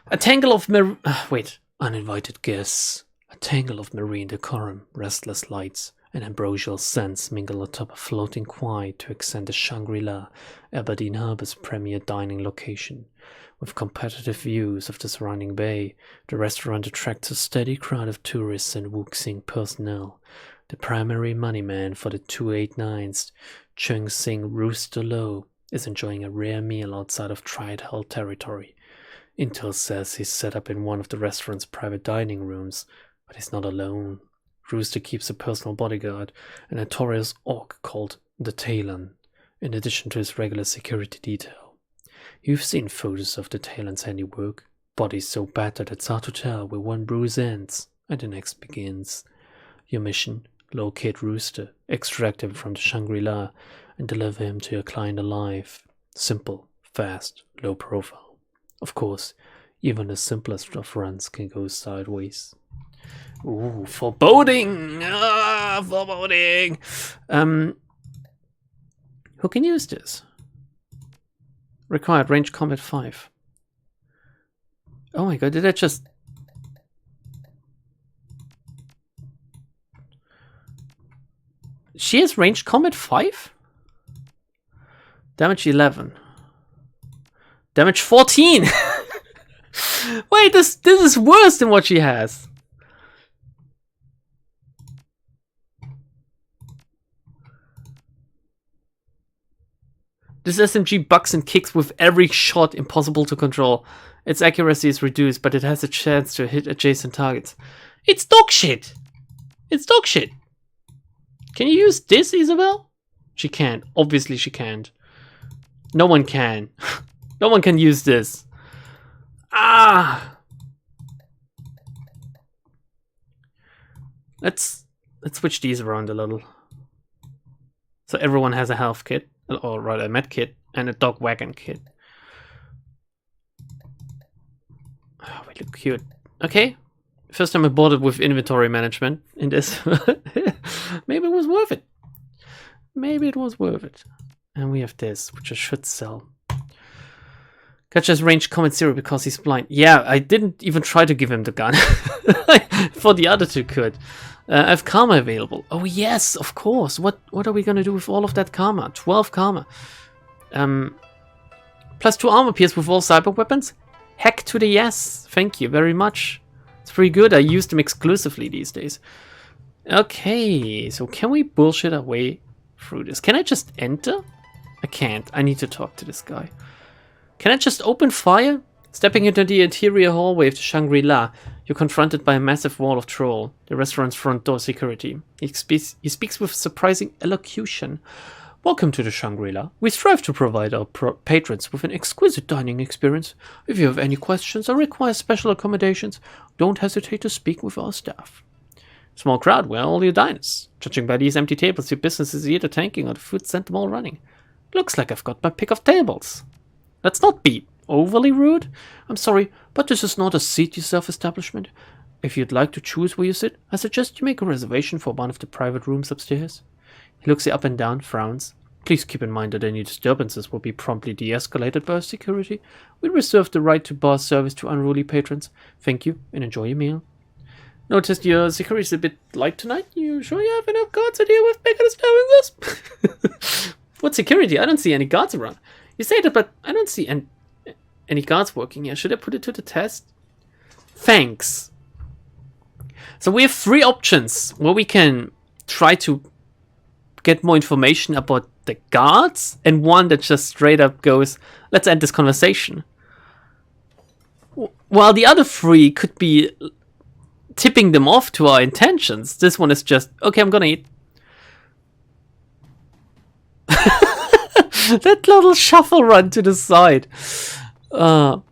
A tangle of uninvited guests. A tangle of marine decorum, restless lights, and ambrosial scents mingle atop a floating quay to extend the Shangri-La, Aberdeen Harbour's premier dining location. With competitive views of the surrounding bay, the restaurant attracts a steady crowd of tourists and wuxing personnel. The primary moneyman for the 289's, Chung Sing Roosterlow, is enjoying a rare meal outside of Triad-held territory. Intel says he's set up in one of the restaurant's private dining rooms, but he's not alone. Rooster keeps a personal bodyguard, a notorious orc called the Talon, in addition to his regular security detail. You've seen photos of the Talon's handiwork, bodies so battered it's hard to tell where one bruise ends and the next begins. Your mission: locate Rooster, extract him from the Shangri-La, and deliver him to your client alive. Simple, fast, low profile. Of course, even the simplest of runs can go sideways. Ooh, foreboding! Foreboding! Who can use this? Required range combat 5. Oh my god, did I just... She has ranged combat 5? Damage 11. Damage 14! Wait, this is worse than what she has. This SMG bucks and kicks with every shot, impossible to control. Its accuracy is reduced, but it has a chance to hit adjacent targets. It's dog shit! It's dog shit! Can you use this, Isabel? She can't. Obviously she can't. No one can. No one can use this. Ah! Let's switch these around a little. So everyone has a health kit, or rather a med kit, and a dog wagon kit. Oh, we look cute. Okay. First time I boarded with inventory management in this. Maybe it was worth it. Maybe it was worth it. And we have this, which I should sell. Gotcha's range combat 0 because he's blind. Yeah, I didn't even try to give him the gun. For the other two could. I have karma available. Oh yes, of course. What are we gonna do with all of that karma? 12 karma. Plus 2 armor pierce with all cyber weapons? Heck to the yes. Thank you very much. It's pretty good. I use them exclusively these days. Okay, so can we bullshit our way through this? Can I just enter? I can't. I need to talk to this guy. Can I just open fire? Stepping into the interior hallway of the Shangri-La, you're confronted by a massive wall of troll, the restaurant's front door security. He speaks with surprising elocution. Welcome to the Shangri-La. We strive to provide our patrons with an exquisite dining experience. If you have any questions or require special accommodations, don't hesitate to speak with our staff. Small crowd, where are all your diners? Judging by these empty tables, your business is either tanking or the food sent them all running. Looks like I've got my pick of tables. Let's not be overly rude. I'm sorry, but this is not a seat-yourself establishment. If you'd like to choose where you sit, I suggest you make a reservation for one of the private rooms upstairs. He looks you up and down, frowns. Please keep in mind that any disturbances will be promptly de-escalated by our security. We reserve the right to bar service to unruly patrons. Thank you, and enjoy your meal. Noticed your security is a bit light tonight. You sure you have enough guards to deal with bigger disturbances? What security? I don't see any guards around. You say that, but I don't see any guards working here. Should I put it to the test? Thanks. So we have 3 options where we can try to get more information about the guards, and one that just straight up goes, let's end this conversation. While the other 3 could be tipping them off to our intentions, this one is just, okay, I'm gonna eat. That little shuffle run to the side. The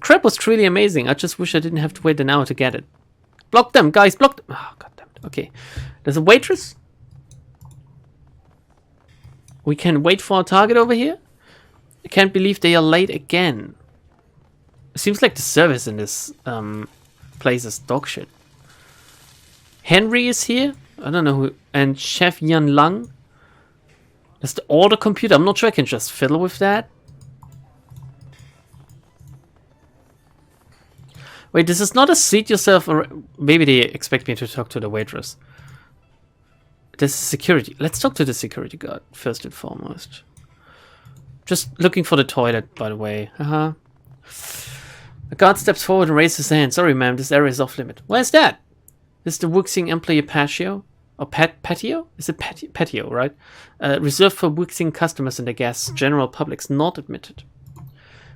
crab was truly amazing. I just wish I didn't have to wait an hour to get it. Block them, guys, block them. Oh, goddammit. Okay. There's a waitress. We can wait for our target over here. I can't believe they are late again. It seems like the service in this place is dog shit. Henry is here. I don't know who. And Chef Yan Lang. That's the order computer. I'm not sure I can just fiddle with that. Wait, this is not a seat yourself. Or maybe they expect me to talk to the waitress. This is security. Let's talk to the security guard first and foremost. Just looking for the toilet, by the way. Haha. The guard steps forward and raises his hand. Sorry, ma'am, this area is off limit. Where's that? This is the Wuxing employee patio? Or patio? Is it patio, right? Reserved for Wuxing customers and the guests. General public's not admitted.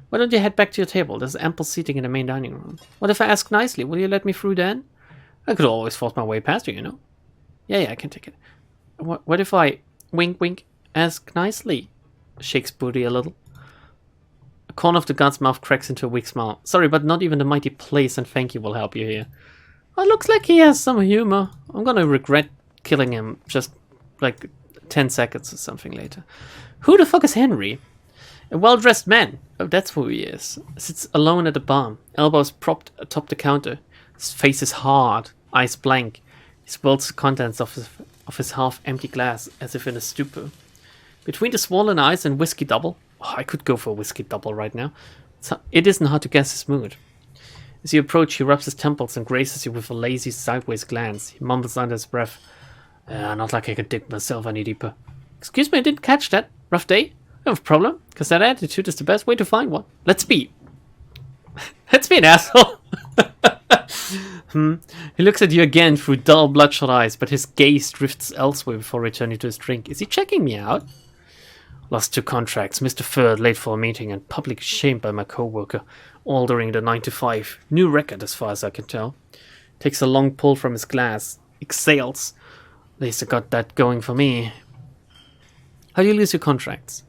Why don't you head back to your table? There's ample seating in the main dining room. What if I ask nicely? Will you let me through then? I could always force my way past you, you know. Yeah, I can take it. What if I wink, ask nicely? Shakes booty a little. A corner of the guard's mouth cracks into a weak smile. Sorry, but not even the mighty please and thank you will help you here. Well, looks like he has some humor. I'm gonna regret killing him just like 10 seconds or something later. Who the fuck is Henry? A well-dressed man. Oh, that's who he is. Sits alone at the bar, elbows propped atop the counter. His face is hard, eyes blank. He swirls the contents of his half-empty glass as if in a stupor. Between the swollen eyes and whiskey double, oh, I could go for a whiskey double right now. It isn't hard to guess his mood. As you approach, he rubs his temples and graces you with a lazy sideways glance. He mumbles under his breath, not like I can dig myself any deeper. Excuse me, I didn't catch that. Rough day? I have a problem, because that attitude is the best way to find one. Let's be an asshole. He looks at you again through dull, bloodshot eyes, but his gaze drifts elsewhere before returning to his drink. Is he checking me out? Lost 2 contracts, missed a third, late for a meeting, and publicly shamed by my co-worker, all during the 9 to 5. New record as far as I can tell. Takes a long pull from his glass. Exhales. At least I got that going for me. How do you lose your contracts?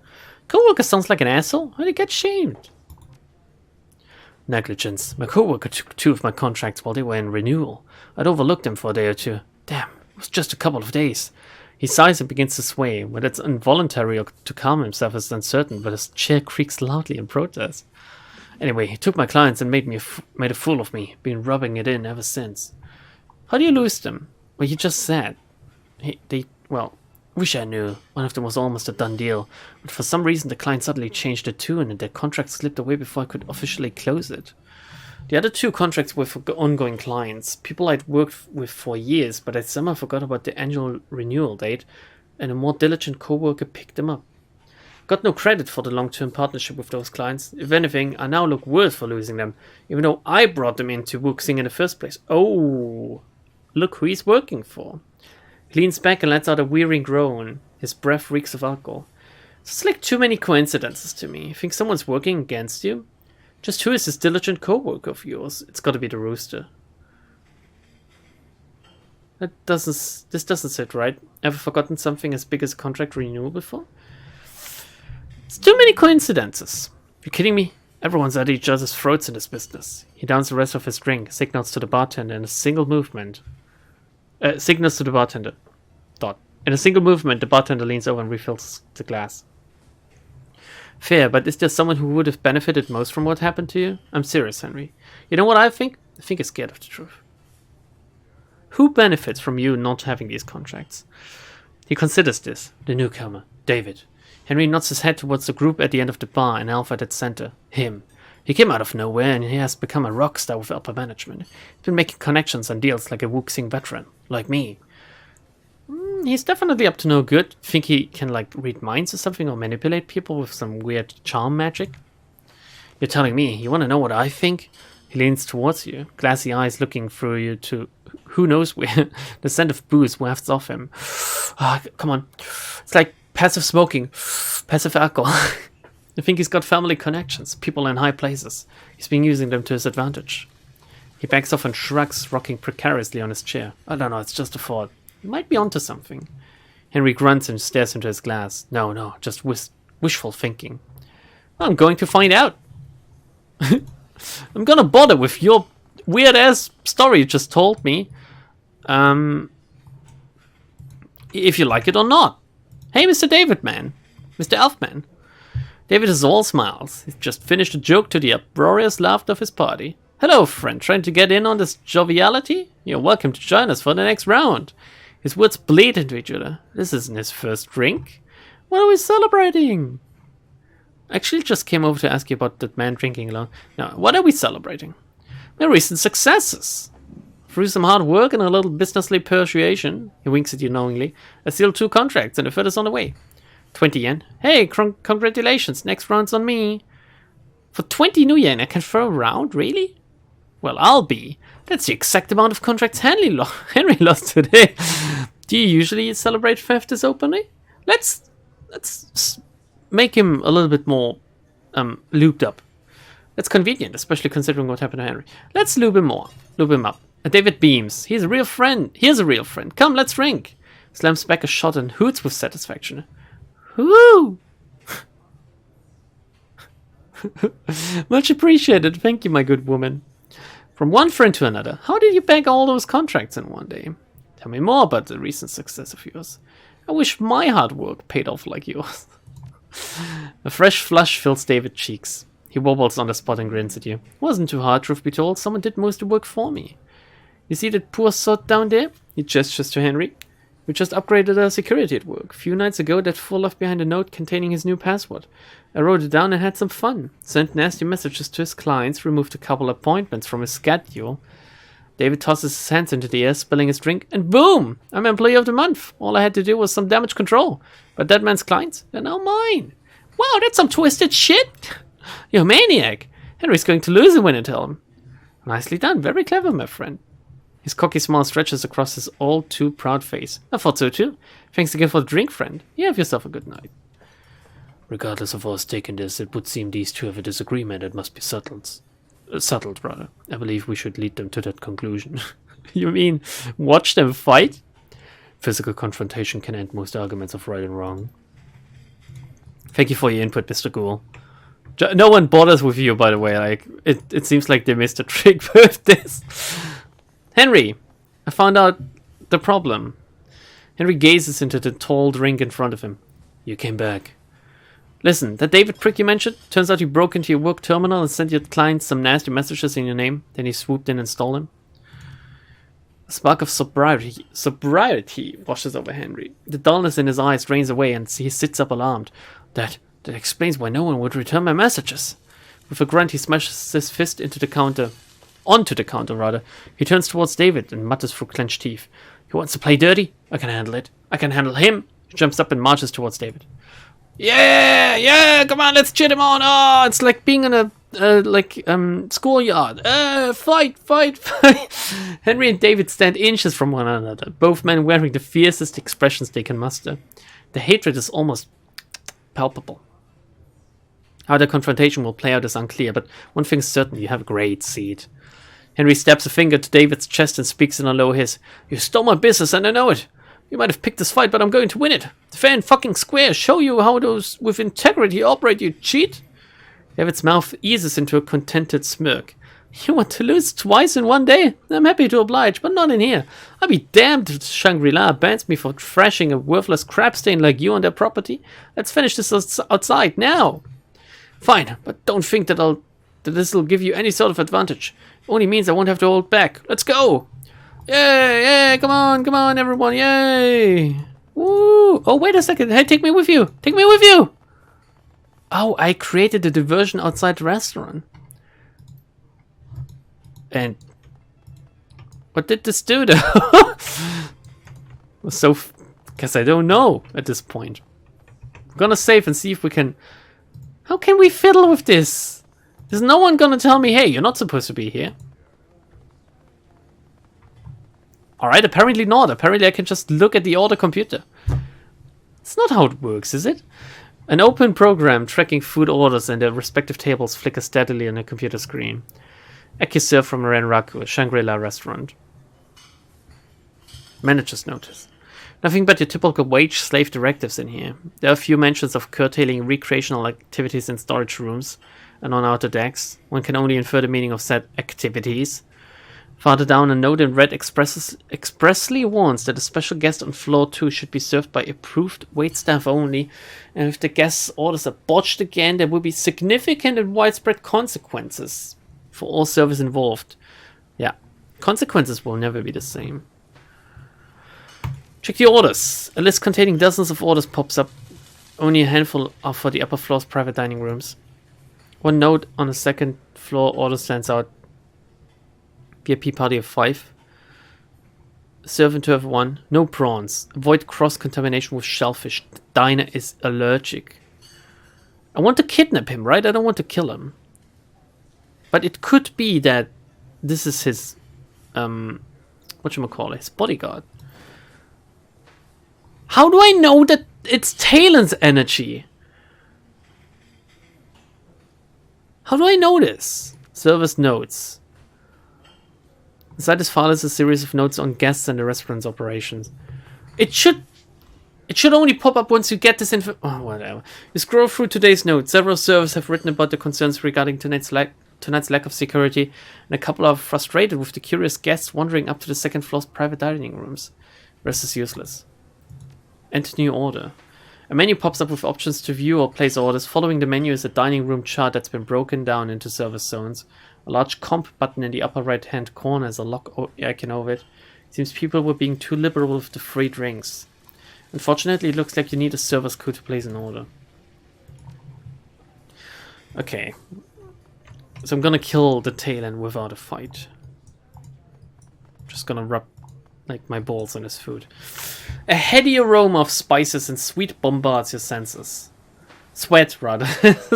Co-worker sounds like an asshole. How do you get shamed? Negligence. My co-worker took 2 of my contracts while they were in renewal. I'd overlooked them for a day or 2. Damn, it was just a couple of days. He sighs and begins to sway. Whether it's involuntary or to calm himself is uncertain, but his chair creaks loudly in protest. Anyway, he took my clients and made a fool of me. Been rubbing it in ever since. How do you lose them? Well, you just said. Wish I knew. One of them was almost a done deal, but for some reason the client suddenly changed their tune and their contract slipped away before I could officially close it. The other 2 contracts were for ongoing clients, people I'd worked with for years, but I somehow forgot about the annual renewal date, and a more diligent co-worker picked them up. Got no credit for the long-term partnership with those clients. If anything, I now look worse for losing them, even though I brought them into Wuxing in the first place. Oh, look who he's working for. He leans back and lets out a weary groan. His breath reeks of alcohol. It's like too many coincidences to me. You think someone's working against you? Just who is this diligent co-worker of yours? It's got to be the rooster. This doesn't sit right. Ever forgotten something as big as a contract renewal before? It's too many coincidences. You kidding me? Everyone's at each other's throats in this business. He downs the rest of his drink, signals to the bartender in a single movement. Signals to the bartender. Dot. In a single movement, the bartender leans over and refills the glass. Fair, but is there someone who would have benefited most from what happened to you? I'm serious, Henry. You know what I think? I think you're scared of the truth. Who benefits from you not having these contracts? He considers this. The newcomer, David. Henry nods his head towards the group at the end of the bar and Alpha at its center. Him. He came out of nowhere and he has become a rock star with upper management. He's been making connections and deals like a wuxing veteran. Like me. He's definitely up to no good. Think he can, like, read minds or something or manipulate people with some weird charm magic? You're telling me you want to know what I think? He leans towards you, glassy eyes looking through you to who knows where. The scent of booze wafts off him. Come on. It's like passive smoking, passive alcohol. I think he's got family connections, people in high places. He's been using them to his advantage. He backs off and shrugs, rocking precariously on his chair. I don't know, it's just a thought. You might be onto something. Henry grunts and stares into his glass. No, just wishful thinking. Well, I'm going to find out. I'm gonna bother with your weird-ass story you just told me. If you like it or not. Hey, Mr. David, man. Mr. Elfman. David is all smiles. He's just finished a joke to the uproarious laughter of his party. Hello, friend. Trying to get in on this joviality? You're welcome to join us for the next round. His words bleed into each other. This isn't his first drink. What are we celebrating? I actually just came over to ask you about that man drinking alone. Now, what are we celebrating? My recent successes. Through some hard work and a little businessly persuasion, he winks at you knowingly, I sealed 2 contracts and the third is on the way. 20 yen. Hey, congratulations, next round's on me. For 20 new yen I can throw around, really? Well, I'll be. That's the exact amount of contracts Henry lost today. Do you usually celebrate theft this openly? Let's make him a little bit more lubed up. That's convenient, especially considering what happened to Henry. Let's lube him up. David beams. He's a real friend. Here's a real friend. Come, let's drink. Slams back a shot and hoots with satisfaction. Woo! Much appreciated. Thank you, my good woman. From one friend to another, how did you bag all those contracts in one day? Tell me more about the recent success of yours. I wish my hard work paid off like yours. A fresh flush fills David's cheeks. He wobbles on the spot and grins at you. Wasn't too hard, truth be told. Someone did most of the work for me. You see that poor sod down there? He gestures to Henry. We just upgraded our security at work. A few nights ago, that fool left behind a note containing his new password. I wrote it down and had some fun. Sent nasty messages to his clients, removed a couple appointments from his schedule. David tosses his hands into the air, spilling his drink, and boom! I'm Employee of the Month. All I had to do was some damage control. But that man's clients, they're now mine. Wow, that's some twisted shit! You're a maniac. Henry's going to lose it when I tell him. Nicely done. Very clever, my friend. His cocky smile stretches across his all too proud face. I thought so too. Thanks again for the drink, friend. You have yourself a good night. Regardless of our stake in this, it would seem these two have a disagreement that must be settled. Rather. I believe we should lead them to that conclusion. You mean watch them fight? Physical confrontation can end most arguments of right and wrong. Thank you for your input, Mr. Ghoul. No one bothers with you, by the way. Like it seems like they missed a trick with this. Henry, I found out the problem. Henry gazes into the tall drink in front of him. You came back. Listen, that David prick you mentioned, turns out he broke into your work terminal and sent your clients some nasty messages in your name. Then he swooped in and stole them. A spark of sobriety washes over Henry. The dullness in his eyes drains away and he sits up alarmed. That explains why no one would return my messages. With a grunt, he smashes his fist onto the counter. He turns towards David and mutters through clenched teeth. He wants to play dirty? I can handle it. I can handle him. He jumps up and marches towards David. Yeah, come on, let's cheer him on. Oh, it's like being in a schoolyard. Fight. Henry and David stand inches from one another, both men wearing the fiercest expressions they can muster. The hatred is almost palpable. How the confrontation will play out is unclear, but one thing's certain, you have a great seat. Henry stabs a finger to David's chest and speaks in a low hiss. You stole my business and I know it. You might have picked this fight, but I'm going to win it. Fair and fucking square. Show you how those with integrity operate, you cheat. David's mouth eases into a contented smirk. You want to lose twice in one day? I'm happy to oblige, but not in here. I'll be damned if Shangri-La bans me for thrashing a worthless crab stain like you on their property. Let's finish this outside now. Fine, but don't think that this will give you any sort of advantage. It only means I won't have to hold back. Let's go! Yay! Yay! Come on, everyone! Yay! Woo! Oh, wait a second! Hey, take me with you! Take me with you! Oh, I created a diversion outside the restaurant. And what did this do, though? Guess I don't know at this point. I'm gonna save and see if we can. How can we fiddle with this? There's no one gonna tell me, hey, you're not supposed to be here. Alright, apparently not. Apparently I can just look at the order computer. It's not how it works, is it? An open program tracking food orders and their respective tables flickers steadily on the computer screen. AccuServe from Renraku, a Shangri-La restaurant. Manager's notice. Nothing but your typical wage-slave directives in here. There are a few mentions of curtailing recreational activities in storage rooms and on outer decks. One can only infer the meaning of said activities. Farther down, a note in red expressly warns that a special guest on floor 2 should be served by approved waitstaff only, and if the guest's orders are botched again, there will be significant and widespread consequences for all servers involved. Yeah, consequences will never be the same. Check the orders. A list containing dozens of orders pops up. Only a handful are for the upper floor's private dining rooms. One note on the second floor order stands out. VIP party of 5. Servant to have 1. No prawns. Avoid cross-contamination with shellfish. The diner is allergic. I want to kidnap him, right? I don't want to kill him. But it could be that this is his, whatchamacallit, his bodyguard. How do I know that it's Talon's energy? How do I know this? Service notes. Inside this file is a series of notes on guests and the restaurant's operations. It should only pop up once you get this info. Oh, whatever. You scroll through today's notes. Several servers have written about the concerns regarding tonight's lack of security, and a couple are frustrated with the curious guests wandering up to the second floor's private dining rooms. Rest is useless. Enter new order. A menu pops up with options to view or place orders. Following the menu is a dining room chart that's been broken down into service zones. A large comp button in the upper right hand corner has a lock icon over it. It seems people were being too liberal with the free drinks. Unfortunately, it looks like you need a server's code to place an order. Okay. So I'm gonna kill the Talon without a fight. Just gonna rub like my balls on his food. A heady aroma of spices and sweet bombards your senses. Sweat, rather.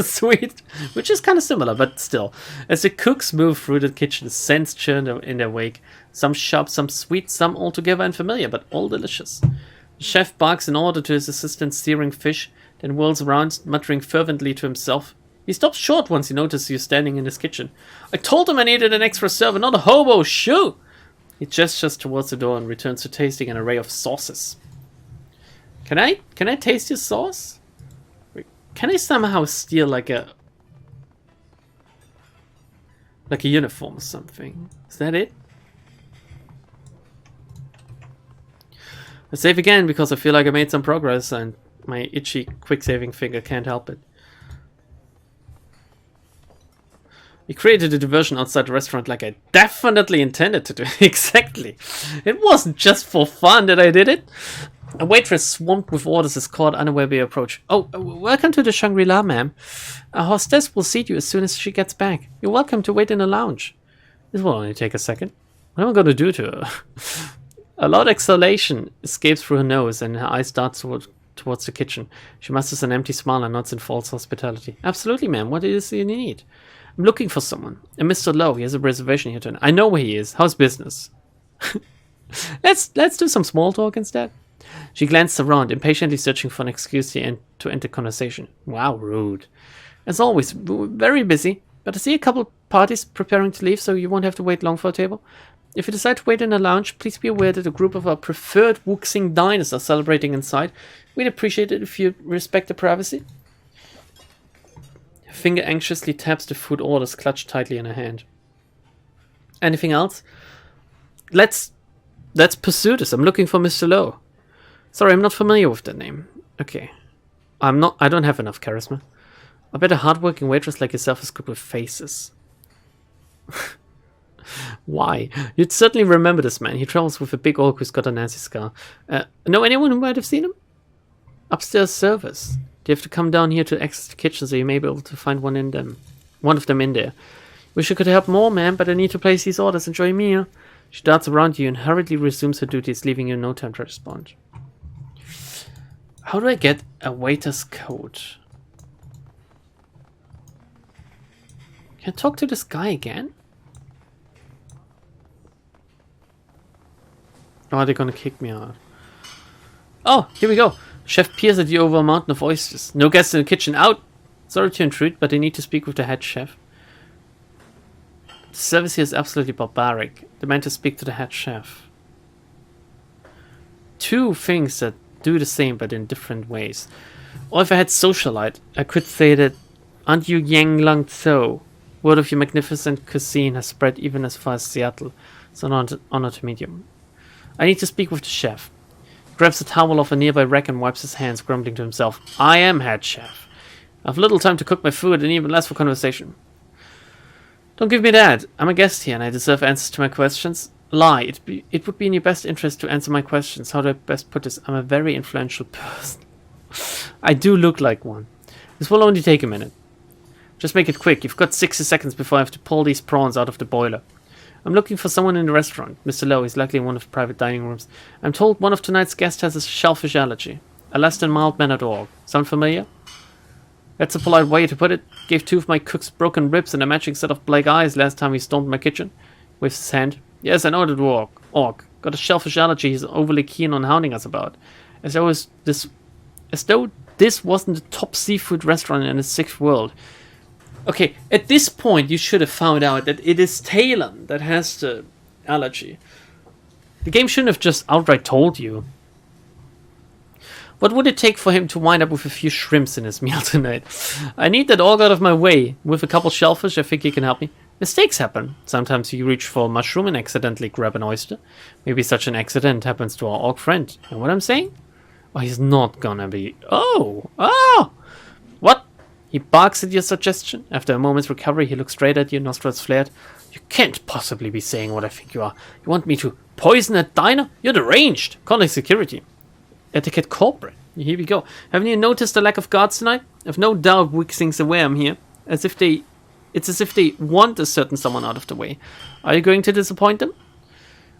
Sweet. Which is kind of similar, but still. As the cooks move through the kitchen, scents churn in their wake. Some sharp, some sweet, some altogether unfamiliar, but all delicious. The chef barks an order to his assistant searing fish, then whirls around, muttering fervently to himself. He stops short once he notices you standing in his kitchen. I told him I needed an extra server, not a hobo, shoo! He gestures towards the door and returns to tasting an array of sauces. Can I taste your sauce? Can I somehow steal like a uniform or something? Is that it? I save again because I feel like I made some progress and my itchy quick saving finger can't help it. We created a diversion outside the restaurant like I definitely intended to do. Exactly. It wasn't just for fun that I did it. A waitress swamped with orders is caught unaware by your approach. Oh, welcome to the Shangri-La, ma'am. A hostess will seat you as soon as she gets back. You're welcome to wait in the lounge. This will only take a second. What am I going to do to her? A loud exhalation escapes through her nose and her eyes dart towards the kitchen. She musters an empty smile and nods in false hospitality. Absolutely, ma'am. What is it you need? I'm looking for someone. A Mr. Lowe. He has a reservation here tonight. I know where he is. How's business? Let's do some small talk instead. She glanced around, impatiently searching for an excuse to enter conversation. Wow, rude. As always, very busy, but I see a couple parties preparing to leave, so you won't have to wait long for a table. If you decide to wait in a lounge, please be aware that a group of our preferred Wuxing diners are celebrating inside. We'd appreciate it if you respect the privacy. Her finger anxiously taps the food orders clutched tightly in her hand. Anything else? Let's pursue this. I'm looking for Mr. Lowe. Sorry, I'm not familiar with that name. Okay. I don't have enough charisma. I bet a hardworking waitress like yourself is good with faces. Why? You'd certainly remember this man. He travels with a big orc who's got a Nazi scar. Know anyone who might have seen him? Upstairs service. You have to come down here to access the kitchen, so you may be able to find one of them in there. Wish I could help more, ma'am, but I need to place these orders. Enjoy your meal. She darts around you and hurriedly resumes her duties, leaving you no time to respond. How do I get a waiter's code? Can I talk to this guy again? Or are they gonna kick me out? Oh, here we go. Chef peers at you over a mountain of oysters. No guests in the kitchen. Out! Sorry to intrude, but I need to speak with the head chef. The service here is absolutely barbaric. Demand to speak to the head chef. Two things that do the same but in different ways. Or if I had socialite, I could say that, aren't you Yang Lang Tso? Word of your magnificent cuisine has spread even as far as Seattle. It's an honor to meet you. I need to speak with the chef. Grabs a towel off a nearby rack and wipes his hands, grumbling to himself. I am head chef. I have little time to cook my food and even less for conversation. Don't give me that. I'm a guest here and I deserve answers to my questions. Lie. It would be in your best interest to answer my questions. How do I best put this? I'm a very influential person. I do look like one. This will only take a minute. Just make it quick. You've got 60 seconds before I have to pull these prawns out of the boiler. I'm looking for someone in the restaurant. Mr. Lowe is likely in one of the private dining rooms. I'm told one of tonight's guests has a shellfish allergy. A less than mild-mannered orc. Sound familiar? That's a polite way to put it. Gave two of my cooks broken ribs and a matching set of black eyes last time he stormed my kitchen. Waves his hand. Yes, I know that orc. Got a shellfish allergy he's overly keen on hounding us about. As though this wasn't the top seafood restaurant in the 6th world. Okay, at this point you should have found out that it is Talon that has the allergy. The game shouldn't have just outright told you. What would it take for him to wind up with a few shrimps in his meal tonight? I need that orc out of my way. With a couple shellfish, I think he can help me. Mistakes happen. Sometimes you reach for a mushroom and accidentally grab an oyster. Maybe such an accident happens to our orc friend. And what I'm saying? Oh, he's not gonna be... Oh! What? He barks at your suggestion. After a moment's recovery, he looks straight at you, nostrils flared. You can't possibly be saying what I think you are. You want me to poison a diner? You're deranged. Calling security. Etiquette corporate. Here we go. Haven't you noticed the lack of guards tonight? I've no doubt Wixing's aware I'm here. It's as if they want a certain someone out of the way. Are you going to disappoint them?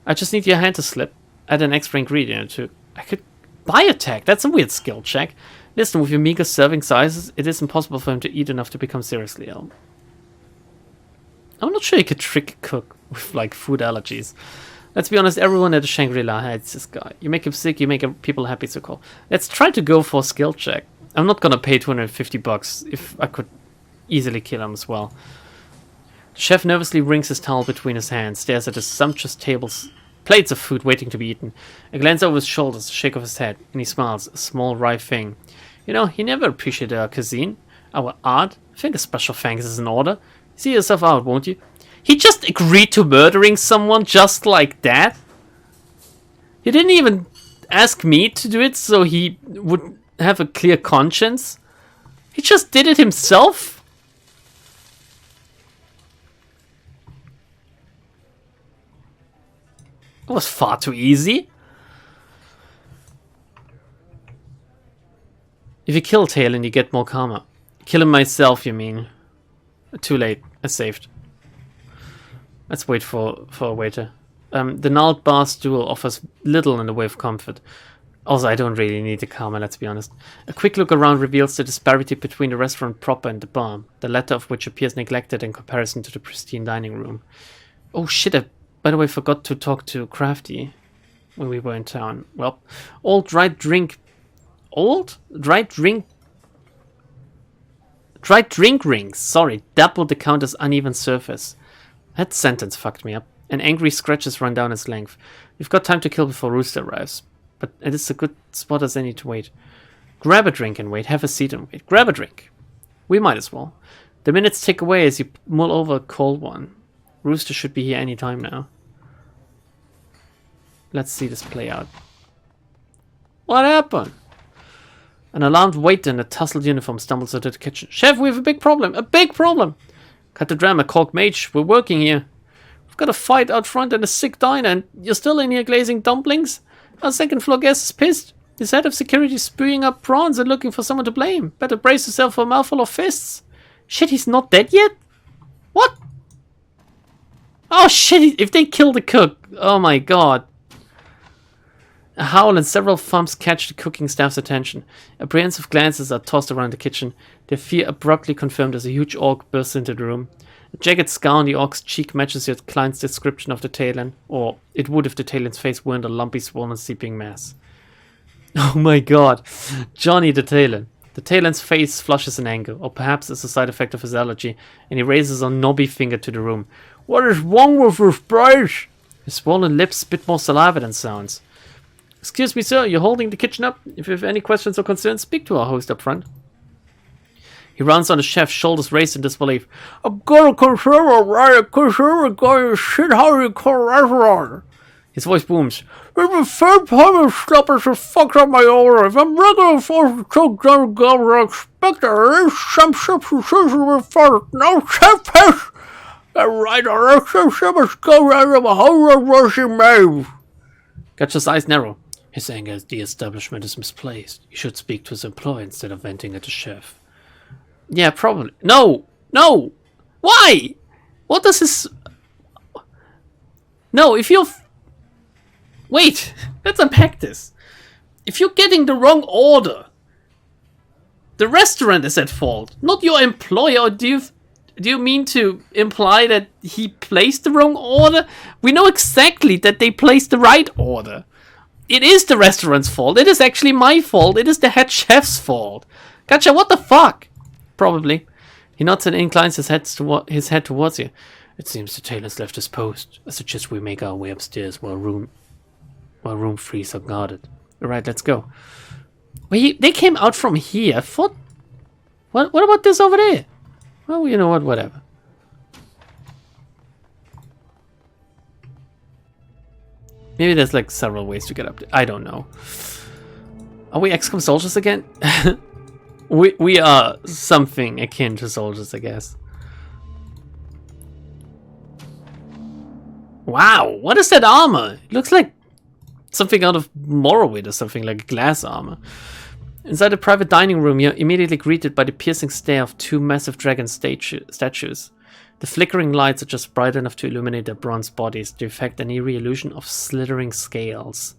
I just need your hand to slip. Add an extra ingredient or two. I could biotech. That's a weird skill check. Listen, with your meager serving sizes, it is impossible for him to eat enough to become seriously ill. I'm not sure you could trick a cook with, like, food allergies. Let's be honest, everyone at the Shangri-La hates this guy. You make him sick, you make people happy, so cool. Let's try to go for a skill check. I'm not gonna pay $250 if I could easily kill him as well. The chef nervously wrings his towel between his hands, stares at his sumptuous plates of food waiting to be eaten. A glance over his shoulders, a shake of his head, and he smiles, a small wry thing. You know, he never appreciated our cuisine, our art. I think a special thanks is in order. See yourself out, won't you? He just agreed to murdering someone just like that? He didn't even ask me to do it so he would have a clear conscience? He just did it himself? It was far too easy. If you kill Talon, you get more karma. Kill him myself, you mean? Too late. I saved. Let's wait for a waiter. The gnarled bar stool offers little in the way of comfort. Also, I don't really need the karma, let's be honest. A quick look around reveals the disparity between the restaurant proper and the bar, the latter of which appears neglected in comparison to the pristine dining room. Oh shit, I, by the way, forgot to talk to Crafty when we were in town. Well, Try drink rings. Sorry, double the counter's uneven surface. That sentence fucked me up. And angry scratches run down its length. We've got time to kill before Rooster arrives. But it is a good spot as any to wait. Grab a drink and wait. Have a seat and wait. Grab a drink. We might as well. The minutes tick away as you mull over a cold one. Rooster should be here any time now. Let's see this play out. What happened? An alarmed waiter in a tousled uniform stumbles into the kitchen. Chef, we have a big problem. A big problem! Cut the drama, Cork Mage. We're working here. We've got a fight out front and a sick diner, and you're still in here glazing dumplings? Our second floor guest is pissed. His head of security spewing up prawns and looking for someone to blame. Better brace yourself for a mouthful of fists. Shit, he's not dead yet? What? Oh shit, if they kill the cook. Oh my god. A howl and several thumps catch the cooking staff's attention. Apprehensive glances are tossed around the kitchen, their fear abruptly confirmed as a huge orc bursts into the room. A jagged scar on the orc's cheek matches your client's description of the Talon, or it would if the Talon's face weren't a lumpy, swollen, seeping mass. Oh my god, Johnny the Talon. The Talon's face flushes in anger, or perhaps as a side effect of his allergy, and he raises a knobby finger to the room. What is wrong with this place? His swollen lips spit more saliva than sounds. Excuse me, sir, you're holding the kitchen up? If you have any questions or concerns, speak to our host up front. He rounds on the chef, shoulders raised in disbelief. I'm gonna consider right, consider going shit how you call restaurant. His voice booms. It's the third time I've stopped us to fuck up my order. If I'm regular forced to choke down the I expect there is some substitution with first. No chef piss! The right direction, she must go out of a whole rushing move. Gotcha's eyes narrow. His anger at the establishment is misplaced. He should speak to his employer instead of venting at the chef. Yeah, probably. No! No! Why? What does this... No, if you're... Wait, let's unpack this. If you're getting the wrong order, the restaurant is at fault, not your employer. Do you mean to imply that he placed the wrong order? We know exactly that they placed the right order. It is the restaurant's fault. It is actually my fault. It is the head chef's fault. Gotcha, what the fuck? Probably. He nods and inclines his head towards you. It seems the Taylor's left his post. I suggest we make our way upstairs while room 3s are guarded. Alright, let's go. Wait, they came out from here. What about this over there? Well, you know what, whatever. Maybe there's like several ways to get up there. I don't know. Are we XCOM soldiers again? we are something akin to soldiers, I guess. Wow, what is that armor? It looks like something out of Morrowind or something, like glass armor. Inside a private dining room, you're immediately greeted by the piercing stare of two massive dragon statues. The flickering lights are just bright enough to illuminate their bronze bodies, to effect an eerie illusion of slithering scales.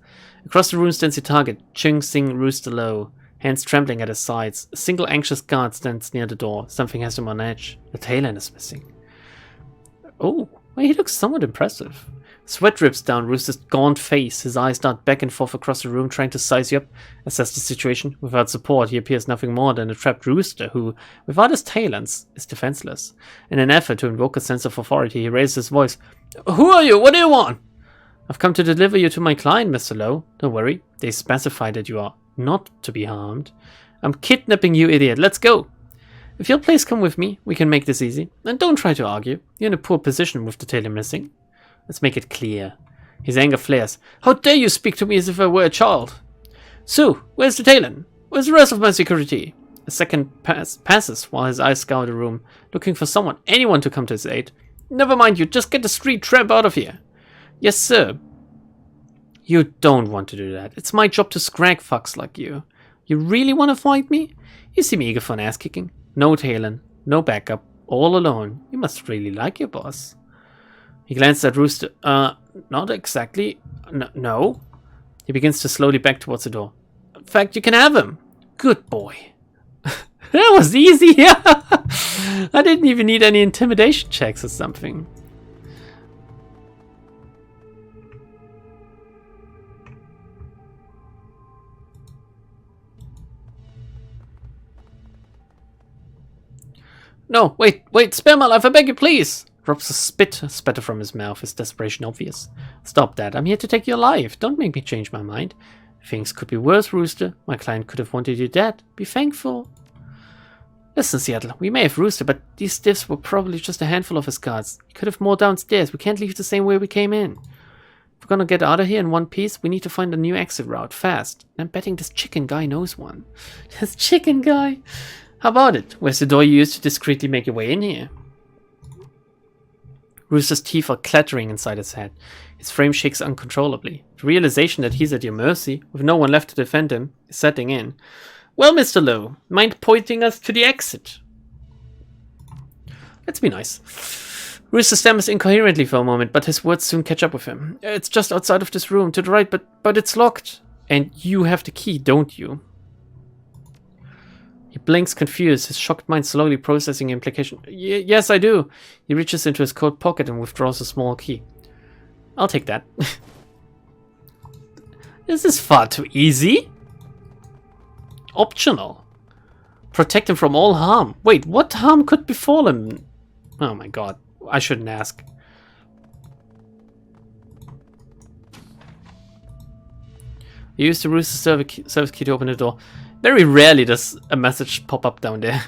Across the room stands your target, Chung Sing Rooster Low, hands trembling at his sides. A single anxious guard stands near the door. Something has him on edge. The Talon is missing. Oh, well, he looks somewhat impressive. Sweat drips down Rooster's gaunt face. His eyes dart back and forth across the room, trying to size you up, assess the situation. Without support, he appears nothing more than a trapped rooster who, without his talons, is defenseless. In an effort to invoke a sense of authority, he raises his voice. Who are you? What do you want? I've come to deliver you to my client, Mr. Lowe. Don't worry. They specify that you are not to be harmed. I'm kidnapping you, idiot. Let's go. If you'll please come with me, we can make this easy. And don't try to argue. You're in a poor position with the Talon missing. Let's make it clear. His anger flares. How dare you speak to me as if I were a child? Sue, where's the Talon? Where's the rest of my security? A second passes while his eyes scour the room, looking for someone, anyone to come to his aid. Never mind you, just get the street tramp out of here. Yes, sir. You don't want to do that. It's my job to scrag fucks like you. You really want to fight me? You seem eager for an ass kicking. No Talon, no backup, all alone. You must really like your boss. He glances at Rooster. Not exactly. No. He begins to slowly back towards the door. In fact, you can have him. Good boy. That was easy. I didn't even need any intimidation checks or something. No, wait, spare my life, I beg you, please! Drops a spatter from his mouth, his desperation obvious. Stop that, I'm here to take your life. Don't make me change my mind. Things could be worse, Rooster. My client could have wanted you dead. Be thankful. Listen, Seattle, we may have Rooster, but these stiffs were probably just a handful of his guards. We could have more downstairs. We can't leave the same way we came in. If we're gonna get out of here in one piece, we need to find a new exit route, fast. I'm betting this chicken guy knows one. This chicken guy? How about it? Where's the door you used to discreetly make your way in here? Rooster's teeth are clattering inside his head. His frame shakes uncontrollably. The realization that he's at your mercy, with no one left to defend him, is setting in. Well, Mr. Lowe, mind pointing us to the exit? Let's be nice. Rooster stammers incoherently for a moment, but his words soon catch up with him. It's just outside of this room, to the right, but it's locked. And you have the key, don't you? He blinks confused, his shocked mind slowly processing the implication. Yes, I do. He reaches into his coat pocket and withdraws a small key. I'll take that. This is far too easy. Optional. Protect him from all harm. Wait, what harm could befall him? Oh my god. I shouldn't ask. You use the Rooster service key to open the door. Very rarely does a message pop up down there.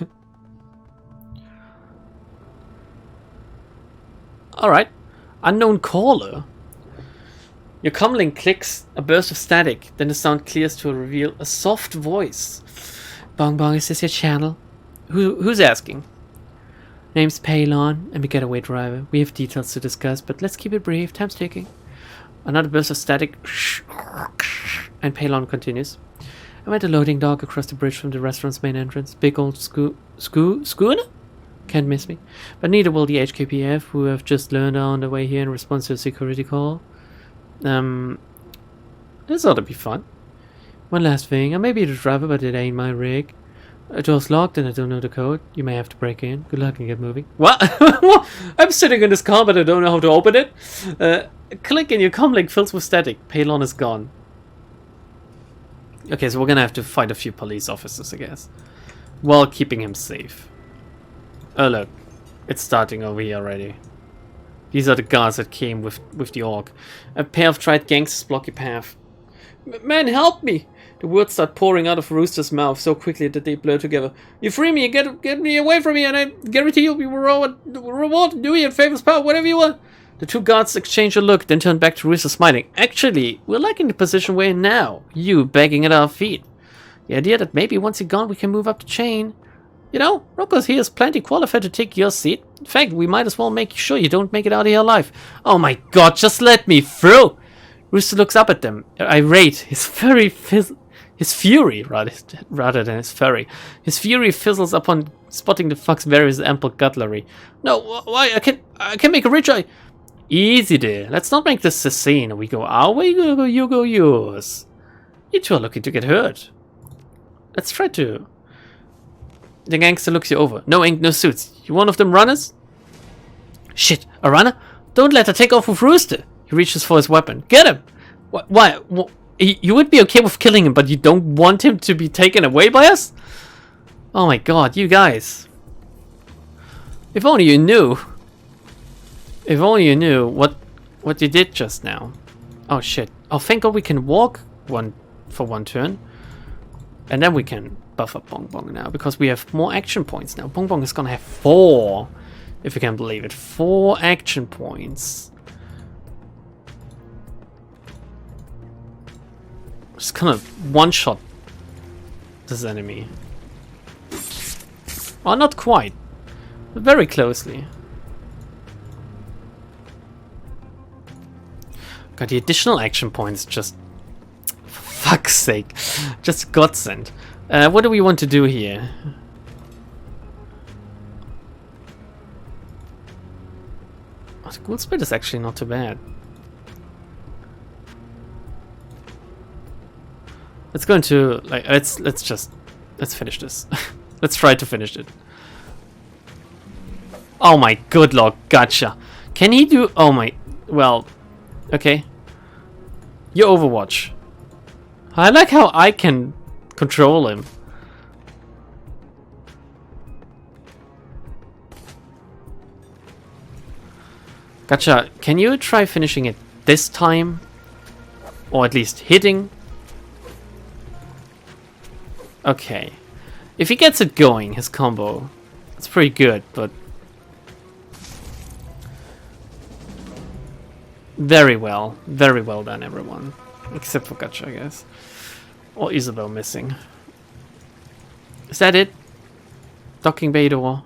Alright. Unknown caller. Your comlink clicks, a burst of static, then the sound clears to reveal a soft voice. Bong Bong, is this your channel? Who's asking? Name's Paylon, I'm a getaway driver. We have details to discuss, but let's keep it brief. Time's ticking. Another burst of static, and Paylon continues. I met a loading dock across the bridge from the restaurant's main entrance. Big old schooner? Can't miss me. But neither will the HKPF, who have just learned on the way here in response to a security call. This ought to be fun. One last thing, I may be the driver, but it ain't my rig. The door's locked and I don't know the code. You may have to break in. Good luck and get moving. What? I'm sitting in this car, but I don't know how to open it. Click and your comlink fills with static. Paylon is gone. Okay, so we're gonna have to fight a few police officers, I guess, while keeping him safe. Oh look, it's starting over here already. These are the guards that came with the orc. A pair of tried gangsters block your path. Man, help me! The words start pouring out of Rooster's mouth so quickly that they blur together. You free me, get me away from me, and I guarantee you'll be rewarded, do you, favors, power, whatever you want. The two guards exchange a look, then turn back to Rooster smiling. Actually, we're liking the position we're in now. You begging at our feet. The idea that maybe once you're gone we can move up the chain. You know, Rocco's here is plenty qualified to take your seat. In fact, we might as well make sure you don't make it out of here alive. Oh my god, just let me through! Rooster looks up at them, irate. His fury rather than his furry. His fury fizzles upon spotting the fuck's various ample cutlery. No, why? I can make a rich eye. Easy there. Let's not make this a scene. We go our way, you go yours. You two are looking to get hurt. Let's try to. The gangster looks you over. No ink, no suits. You one of them runners? Shit, a runner? Don't let her take off with Rooster. He reaches for his weapon. Get him! Why? You would be okay with killing him, but you don't want him to be taken away by us? Oh my god, you guys. If only you knew. If only you knew what you did just now. Oh shit. Oh, thank god we can walk for one turn. And then we can buff up Bong Bong now, because we have more action points now. Bong Bong is gonna have 4, if you can believe it. 4 action points. Just kind of one-shot this enemy. Oh, not quite. But very closely. God, the additional action points just... For fuck's sake. Just godsend. What do we want to do here? Oh, the ghoul spit is actually not too bad. Let's go into like let's finish this. Let's try to finish it. Oh my good lord, gotcha. Can he do? Oh my, well, okay. You Overwatch. I like how I can control him. Gotcha. Can you try finishing it this time? Or at least hitting? Okay. If he gets it going, his combo, it's pretty good, but... Very well done, everyone. Except for Gotcha, I guess. Or Isabel missing. Is that it? Docking bay door.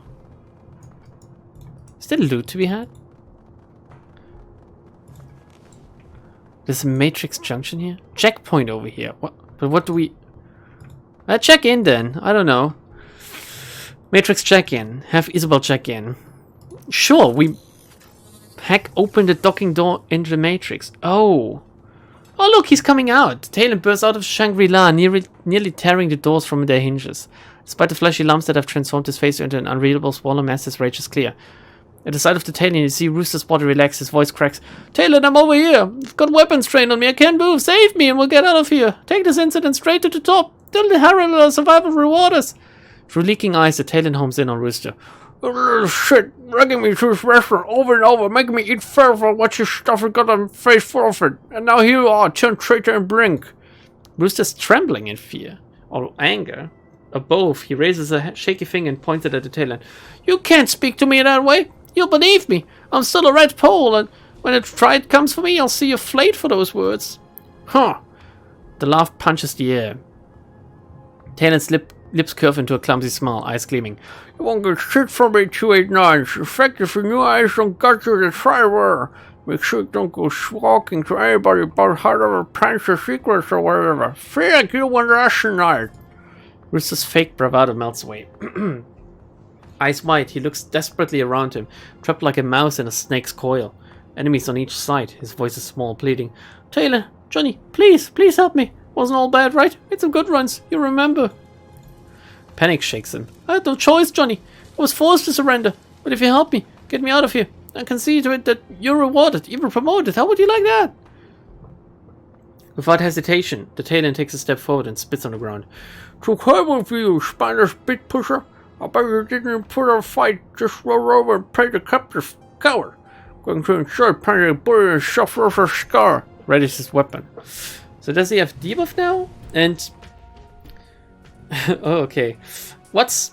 Is there loot to be had? There's a matrix junction here? Checkpoint over here. What? But what do we... check in then. I don't know. Matrix check in. Have Isabel check in. Sure, we... Hack open the docking door into the matrix. Oh. Oh look, he's coming out. Talon bursts out of Shangri-La, nearly tearing the doors from their hinges. Despite the fleshy lumps that have transformed his face into an unreadable swallow mass, his rage is clear. At the sight of the Talon, you see Rooster's body relax, his voice cracks. Talon, I'm over here. I've got weapons trained on me. I can't move. Save me and we'll get out of here. Take this incident straight to the top. Tell the Herald our survival reward us. Through leaking eyes, the Talon homes in on Rooster. Oh, shit, dragging me to this restaurant over and over, making me eat fur for what your stuff has got on face full of it. And now here you are, turned traitor and brink. Rooster's trembling in fear, or anger, or both. He raises a shaky finger and points it at the Talon. You can't speak to me that way. You'll believe me. I'm still a red pole, and when the tide comes for me, I'll see you flayed for those words. Huh. The laugh punches the air. Talon's lips curve into a clumsy smile, eyes gleaming. You won't get shit from me, 289. In fact, if your new eyes don't got you, then try where. Make sure you don't go squawking to anybody about how to prank your secrets or whatever. Feel like you won last night. Rooster's fake bravado melts away. Eyes wide, he looks desperately around him, trapped like a mouse in a snake's coil. Enemies on each side, his voice is small, pleading. Taylor, Johnny, please help me. Wasn't all bad, right? Made some good runs, you remember. Panic shakes him. I had no choice, Johnny. I was forced to surrender. But if you help me, get me out of here, I can see to it that you're rewarded, even promoted. How would you like that? Without hesitation, the Talon takes a step forward and spits on the ground. Too horrible of you, spineless bit pusher. I bet you didn't put up a fight, just roll over and play the captive coward. Going to enjoy playing a bullet and suffer for a scar. Readies his weapon. So does he have debuff now? And... oh, okay. What's...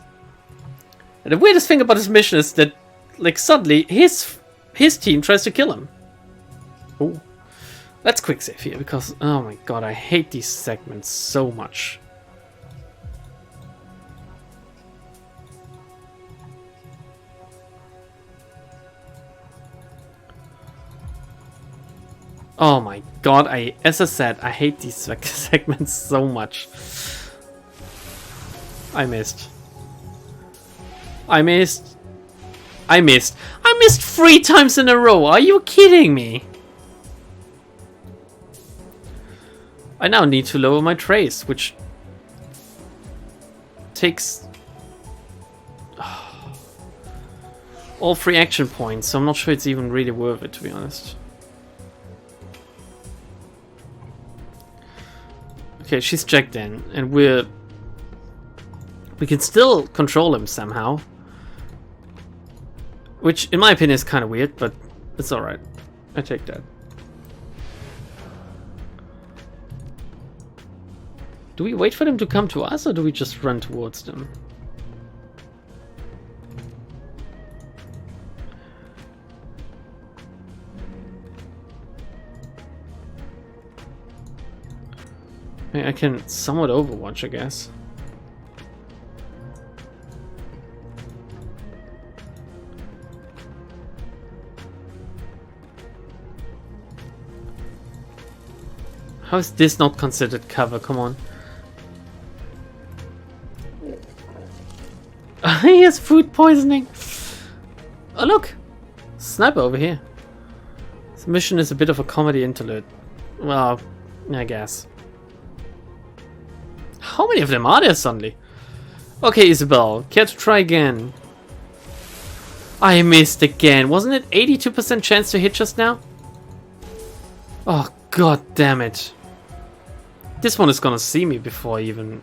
the weirdest thing about his mission is that, like, suddenly, his team tries to kill him. Oh. Let's quick save here, because, oh my god, I hate these segments so much. Oh my god, as I said, I hate these segments so much. I missed 3 times in a row. Are you kidding me? I now need to lower my trace, which takes all 3 action points, so I'm not sure it's even really worth it, to be honest. Okay, she's checked in, and we can still control him somehow. Which, in my opinion, is kind of weird, but it's alright. I take that. Do we wait for them to come to us, or do we just run towards them? I can somewhat overwatch, I guess. How is this not considered cover? Come on. He has food poisoning. Oh look, sniper over here. This mission is a bit of a comedy interlude. Well, I guess. How many of them are there suddenly? Okay, Isabel, care to try again? I missed again. Wasn't it 82% chance to hit just now? Oh, god damn it. This one is gonna see me before I even...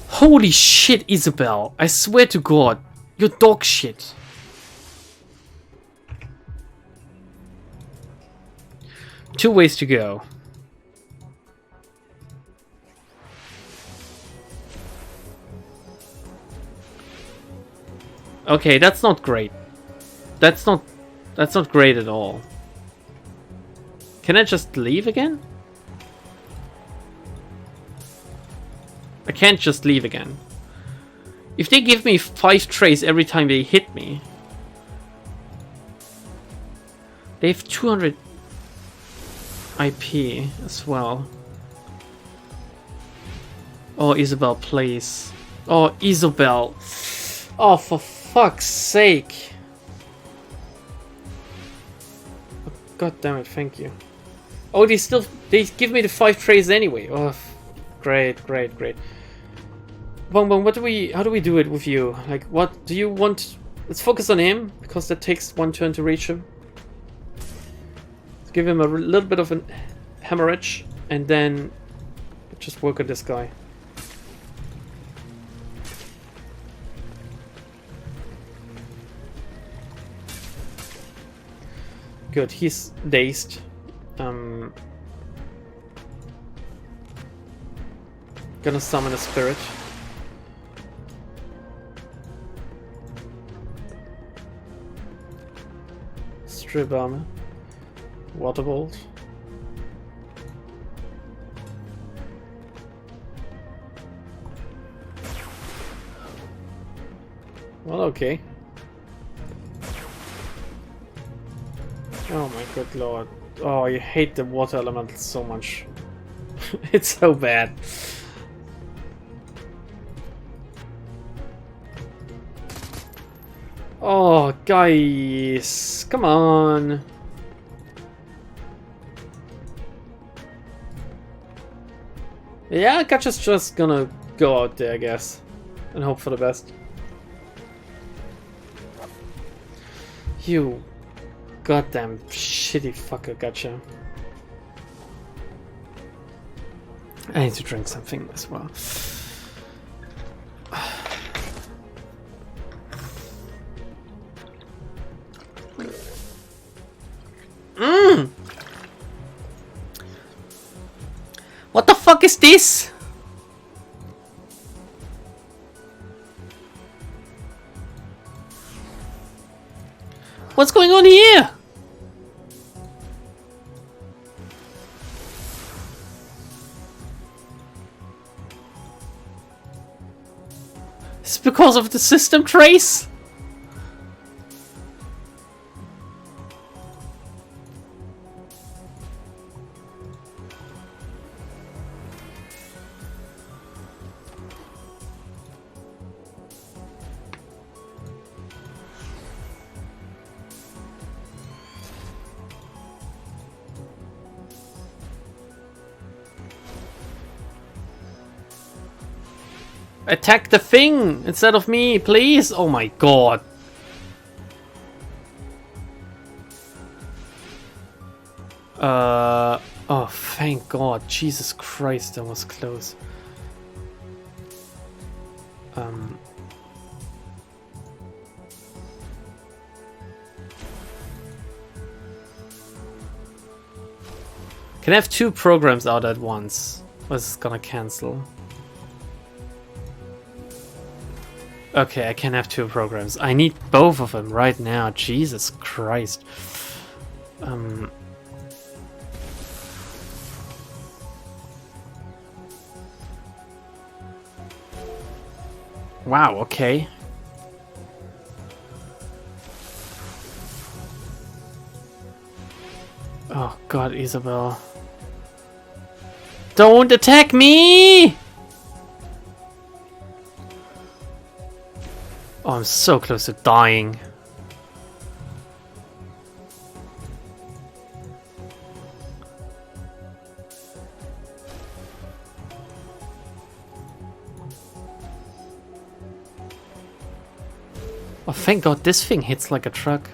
Holy shit, Isabel. I swear to god. You're dog shit. 2 ways to go. Okay, that's not great. That's not great at all. Can I just leave again? I can't just leave again. If they give me 5 trays every time they hit me, they have 200 IP as well. Oh, Isabel, please. Oh, Isabel. Oh, for fuck's sake. Oh, God damn it, thank you. Oh, they give me the 5 trays anyway. Oh, great, great, great. Bong Bong, how do we do it with you? Like, what do you want? Let's focus on him, because that takes 1 turn to reach him. Let's give him a little bit of a hemorrhage, and then just work on this guy. Good, he's dazed. Gonna summon a spirit. Strip armor. Water bolt. Well, okay. Oh my good lord. Oh, I hate the water elemental so much. It's so bad. Oh, guys. Come on. Yeah, Gotcha's just gonna go out there, I guess. And hope for the best. You goddamn shitty fucker, Gotcha. I need to drink something as well. What the fuck is this? What's going on here? It's because of the system trace? Attack the thing instead of me, please! Oh my god. Oh, thank god. Jesus Christ, that was close. Can I have 2 programs out at once? Or is it gonna cancel? Okay, I can have 2 programs. I need both of them right now. Jesus Christ. Wow, okay. Oh god, Isabel. Don't attack me! Oh, I'm so close to dying. Oh, thank god, this thing hits like a truck.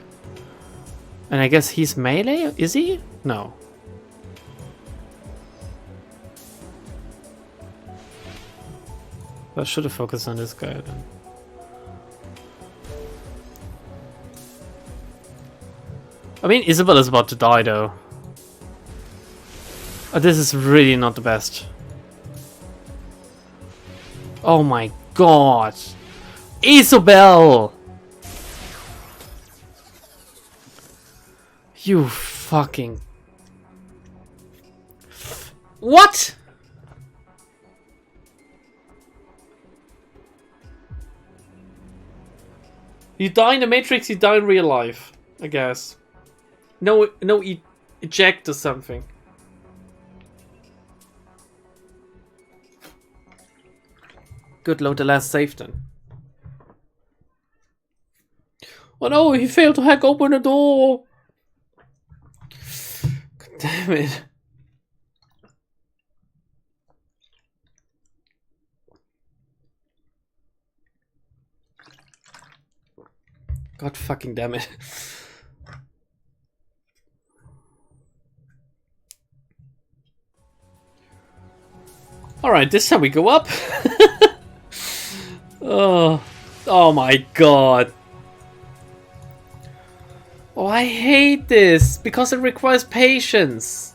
And I guess he's melee? Is he? No. I should have focused on this guy then. I mean, Isabel is about to die though. Oh, this is really not the best. Oh my god. Isobel! You fucking... What?! You die in the Matrix, you die in real life, I guess. No, eject or something. Good, load the last save then. Oh no, he failed to hack open the door! God damn it. God fucking damn it. Alright, this time we go up. Oh my god. Oh, I hate this because it requires patience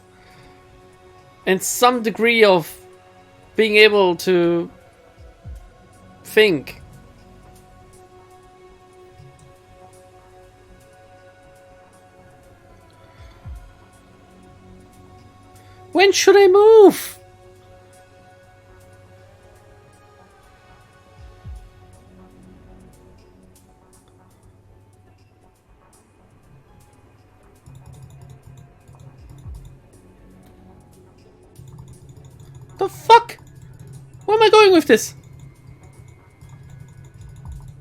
and some degree of being able to think. When should I move? The fuck? Where am I going with this?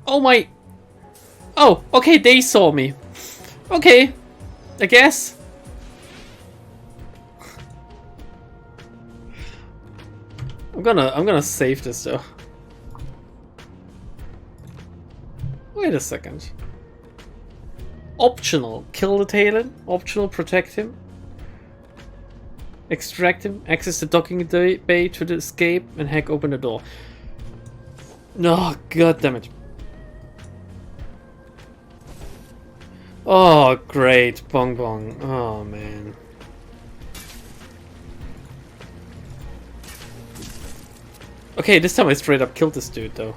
Oh my... Oh, okay, they saw me. Okay, I guess. I'm gonna save this though. Wait a second. Optional, kill the Talon. Optional, protect him. Extract him, access the docking bay to the escape, and hack open the door. No, god damn it. Oh, great. Bong bong. Oh, man. Okay, this time I straight up killed this dude, though.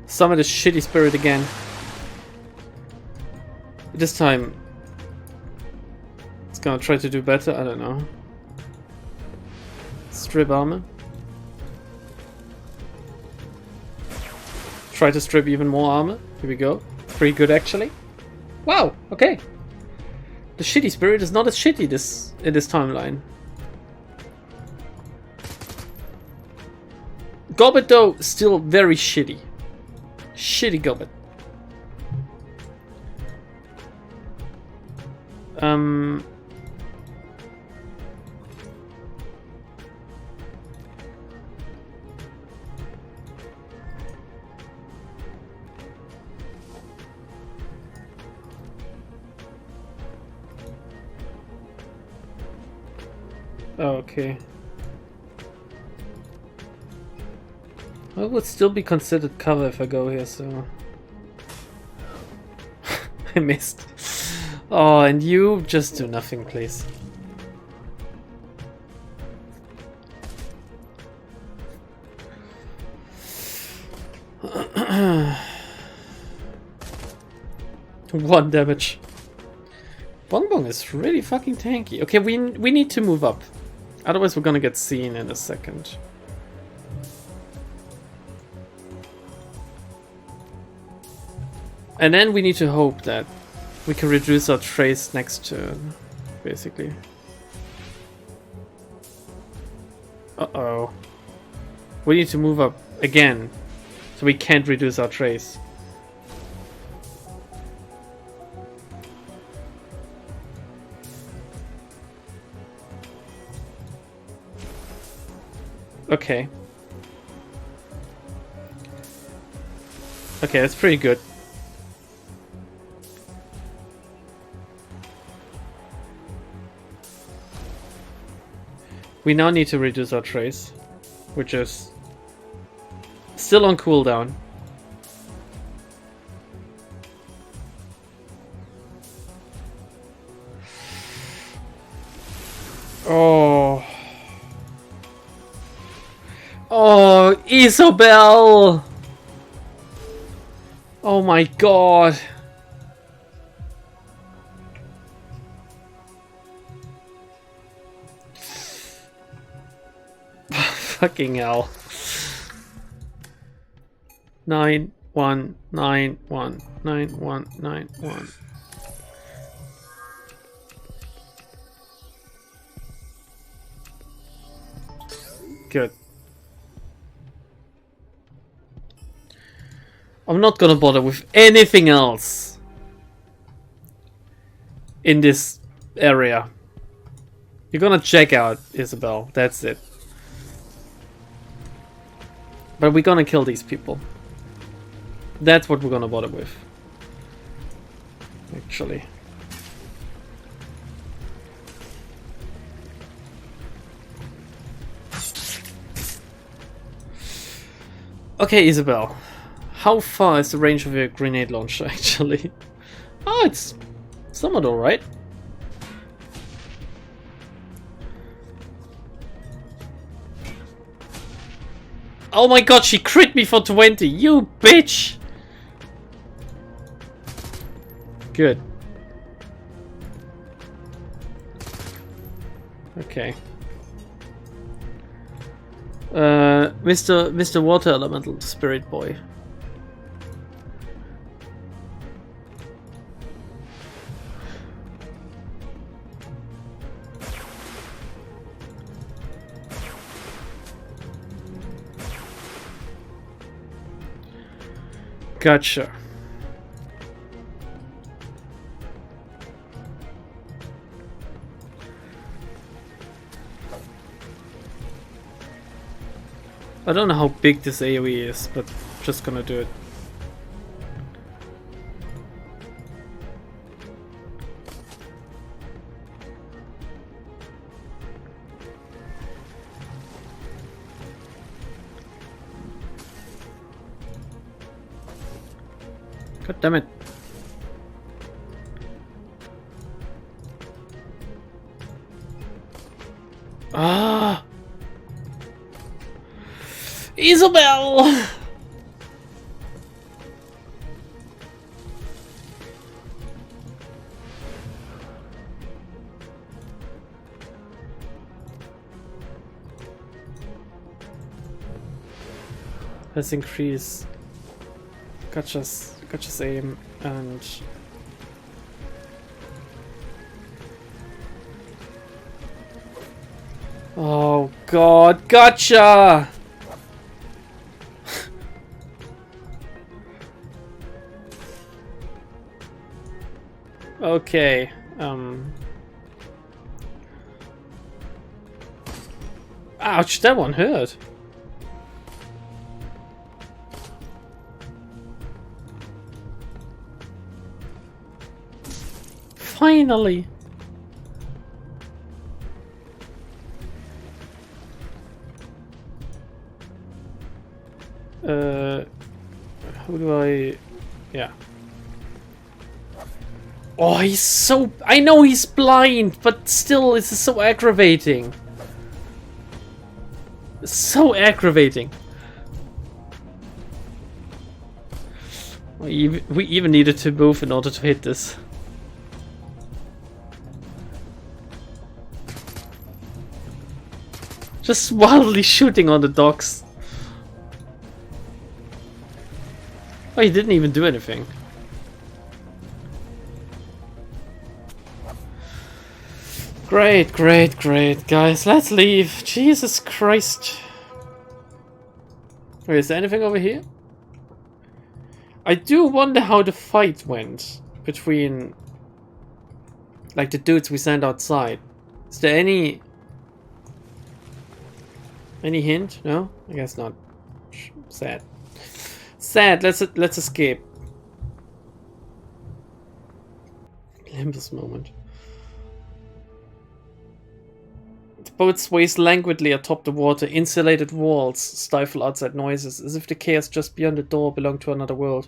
Summon the shitty spirit again. This time, it's gonna try to do better, I don't know. Strip armor. Try to strip even more armor. Here we go. Pretty good, actually. Wow, okay. The shitty spirit is not as shitty in this timeline. Gobbet, though, still very shitty. Shitty Gobbet. Okay. I would still be considered cover if I go here, so... I missed. Oh, and you just do nothing, please. One damage. Bong Bong is really fucking tanky. Okay, we need to move up. Otherwise we're gonna get seen in a second. And then we need to hope that we can reduce our trace next turn, basically. Uh-oh. We need to move up again, so we can't reduce our trace. Okay. Okay, that's pretty good. We now need to reduce our trace, which is still on cooldown. Oh. Oh, Isabel! Oh my god. Fucking hell. 91919191. Good. I'm not gonna bother with anything else in this area. You're gonna check out Isabel, that's it. But we're gonna kill these people. That's what we're gonna bother with. Actually. Okay, Isabel. How far is the range of your grenade launcher, actually? Oh, it's somewhat alright. Oh my god, she crit me for 20! You bitch! Good. Okay. Mr. Water Elemental Spirit Boy. Gotcha. I don't know how big this AoE is, but I'm just gonna do it. God damn it. Ah! Isabel! Let's increase Gotcha's aim and oh god, gotcha! Okay, ouch, that one hurt. Finally! How do I... yeah. Oh, he's so... I know he's blind, but still, this is so aggravating. So aggravating. We even needed to move in order to hit this. Just wildly shooting on the docks. Oh, he didn't even do anything. Great, great, great, guys. Let's leave. Jesus Christ. Wait, is there anything over here? I do wonder how the fight went between, like, the dudes we sent outside. Is there any hint? No? I guess not. Sad. Sad. Let's escape. Limbus moment. The boat sways languidly atop the water. Insulated walls stifle outside noises, as if the chaos just beyond the door belonged to another world.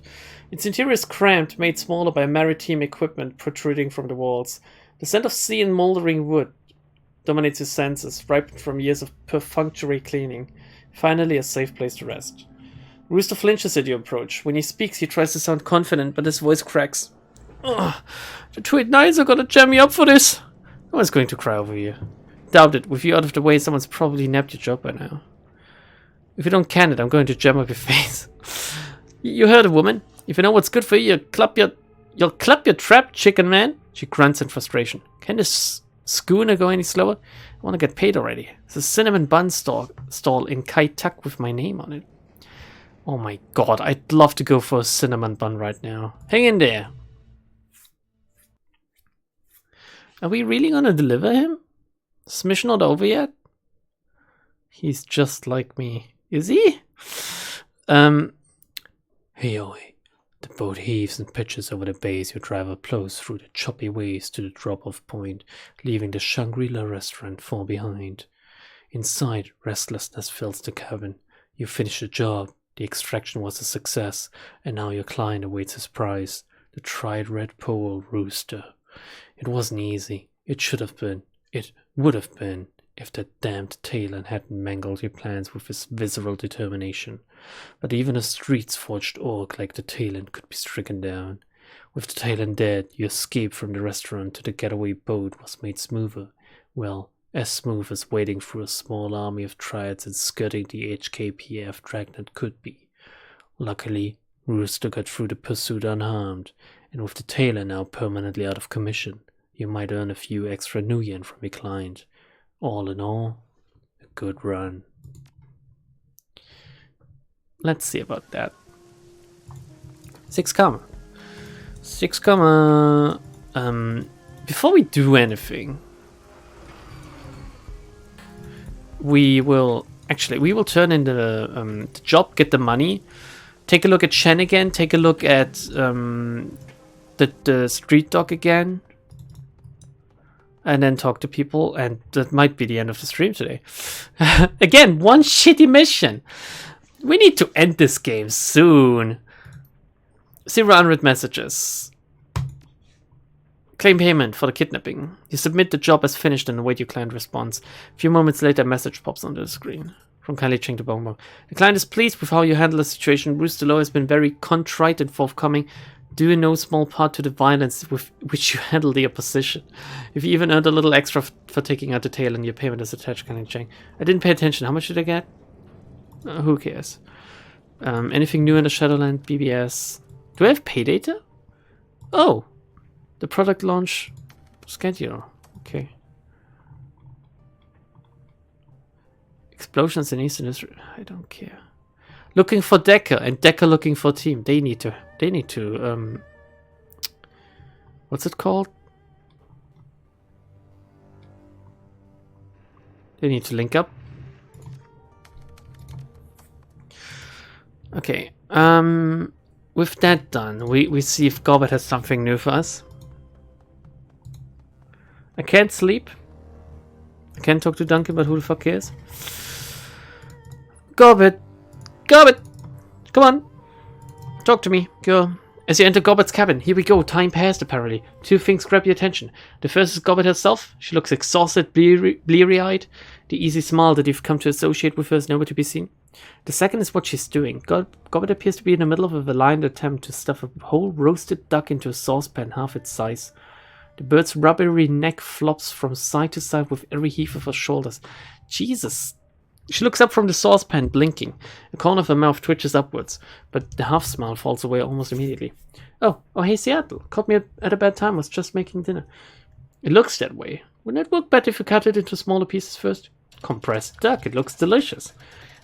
Its interior is cramped, made smaller by maritime equipment protruding from the walls. The scent of sea and mouldering wood dominates his senses, ripened from years of perfunctory cleaning. Finally, a safe place to rest. Rooster flinches at your approach. When he speaks, he tries to sound confident, but his voice cracks. Ugh, the Tweed Knights are gonna jam me up for this. No one's going to cry over you. Doubt it. With you out of the way, someone's probably nabbed your job by now. If you don't can it, I'm going to jam up your face. You heard a woman. If you know what's good for you, you'll clap your trap, chicken man. She grunts in frustration. Can this schooner go any slower? I want to get paid already. It's a cinnamon bun stall in Kai Tak with my name on it. Oh my god, I'd love to go for a cinnamon bun right now. Hang in there. Are we really gonna deliver him? Is this mission not over yet? He's just like me. Is he? Hey, oi. The boat heaves and pitches over the bay as your driver plows through the choppy waves to the drop-off point, leaving the Shangri-La restaurant far behind. Inside, restlessness fills the cabin. You finish the job. The extraction was a success, and now your client awaits his prize, the tried red pole rooster. It wasn't easy. It should have been. It would have been, if that damned Talon hadn't mangled your plans with his visceral determination. But even a streets-forged orc like the Talon could be stricken down. With the Talon dead, your escape from the restaurant to the getaway boat was made smoother. Well, as smooth as wading through a small army of triads and skirting the HKPF dragnet could be. Luckily, Rooster got through the pursuit unharmed, and with the Talon now permanently out of commission, you might earn a few extra nuyen from your client. All in all, a good run. Let's see about that. 6 comma. Before we do anything, we will turn in the job, get the money, take a look at Shen again, take a look at the street dog again, and then talk to people, and that might be the end of the stream today. Again, one shitty mission. We need to end this game soon. 0 messages. Claim payment for the kidnapping. You submit the job as finished and await your client response. A few moments later, a message pops onto the screen. From Kylie Cheng to Bongbong. The client is pleased with how you handle the situation. Rooster Low has been very contrite and forthcoming, due in no small part to the violence with which you handle the opposition. If you even earned a little extra for taking out the tail and your payment is attached, Kylie Cheng. I didn't pay attention. How much did I get? Who cares? Anything new in the Shadowland BBS? Do I have pay data? Oh! The product launch schedule. Okay. Explosions in Eastern Israel. I don't care. Looking for Decker and Decker looking for team. They need to what's it called? They need to link up. Okay. With that done, we see if Gorbet has something new for us. I can't sleep. I can't talk to Duncan, but who the fuck cares? Gorbet! Gorbet! Come on! Talk to me, girl. As you enter Gorbet's cabin, here we go. Time passed, apparently. 2 things grab your attention. The first is Gorbet herself. She looks exhausted, bleary-eyed. The easy smile that you've come to associate with her is nowhere to be seen. The second is what she's doing. Gorbet appears to be in the middle of a valiant attempt to stuff a whole roasted duck into a saucepan half its size. The bird's rubbery neck flops from side to side with every heave of her shoulders. Jesus! She looks up from the saucepan, blinking. A corner of her mouth twitches upwards, but the half-smile falls away almost immediately. Oh, hey Seattle. Caught me at a bad time, was just making dinner. It looks that way. Wouldn't it work better if you cut it into smaller pieces first? Compressed duck, it looks delicious.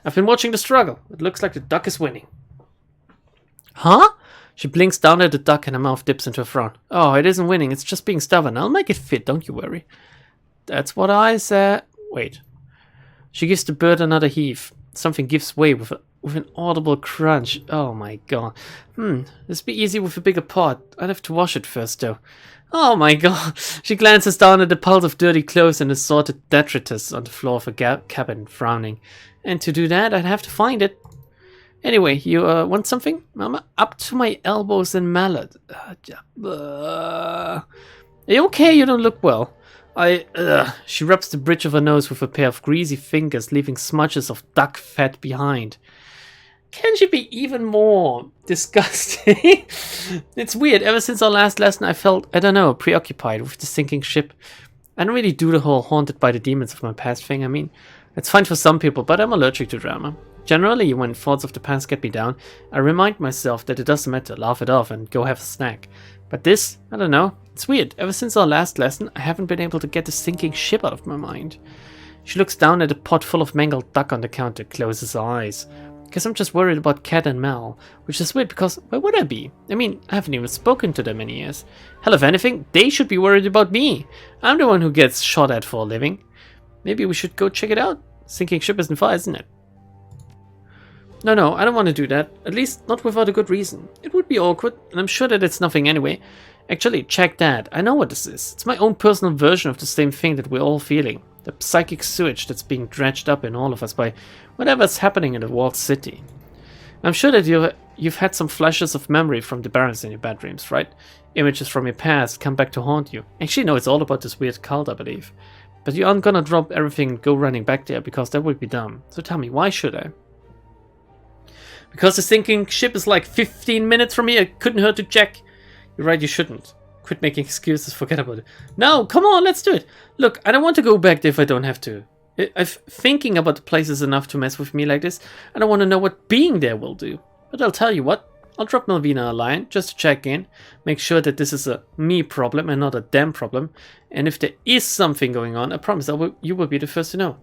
I've been watching the struggle. It looks like the duck is winning. Huh? She blinks down at the duck and her mouth dips into a frown. Oh, it isn't winning, it's just being stubborn. I'll make it fit, don't you worry. That's what I said. Wait. She gives the bird another heave. Something gives way with an audible crunch. Oh my god. This'd be easy with a bigger pot. I'd have to wash it first though. Oh my god. She glances down at the piles of dirty clothes and assorted detritus on the floor of her cabin, frowning. And to do that, I'd have to find it. Anyway, you want something? I'm up to my elbows in mallet. Are you okay? You don't look well. She rubs the bridge of her nose with a pair of greasy fingers, leaving smudges of duck fat behind. Can she be even more disgusting? It's weird. Ever since our last lesson, I felt, I don't know, preoccupied with the sinking ship. I don't really do the whole haunted by the demons of my past thing. I mean, it's fine for some people, but I'm allergic to drama. Generally, when thoughts of the past get me down, I remind myself that it doesn't matter, laugh it off and go have a snack. But this, I don't know, it's weird. Ever since our last lesson, I haven't been able to get the sinking ship out of my mind. She looks down at a pot full of mangled duck on the counter, closes her eyes. Guess I'm just worried about Cat and Mel, which is weird because why would I be? I mean, I haven't even spoken to them in years. Hell, if anything, they should be worried about me. I'm the one who gets shot at for a living. Maybe we should go check it out. Sinking ship isn't far, isn't it? No, I don't want to do that. At least not without a good reason. It would be awkward, and I'm sure that it's nothing anyway. Actually, check that. I know what this is. It's my own personal version of the same thing that we're all feeling. The psychic sewage that's being dredged up in all of us by whatever's happening in the walled city. I'm sure that you've had some flashes of memory from the barrens in your bad dreams, right? Images from your past come back to haunt you. Actually, no, it's all about this weird cult, I believe. But you aren't gonna drop everything and go running back there, because that would be dumb. So tell me, why should I? Because the sinking ship is like 15 minutes from here, it couldn't hurt to check. You're right, you shouldn't. Quit making excuses, forget about it. No, come on, let's do it. Look, I don't want to go back there if I don't have to. Thinking about the place is enough to mess with me like this. I don't want to know what being there will do. But I'll tell you what, I'll drop Melvina a line just to check in, make sure that this is a me problem and not a them problem. And if there is something going on, I promise you will be the first to know.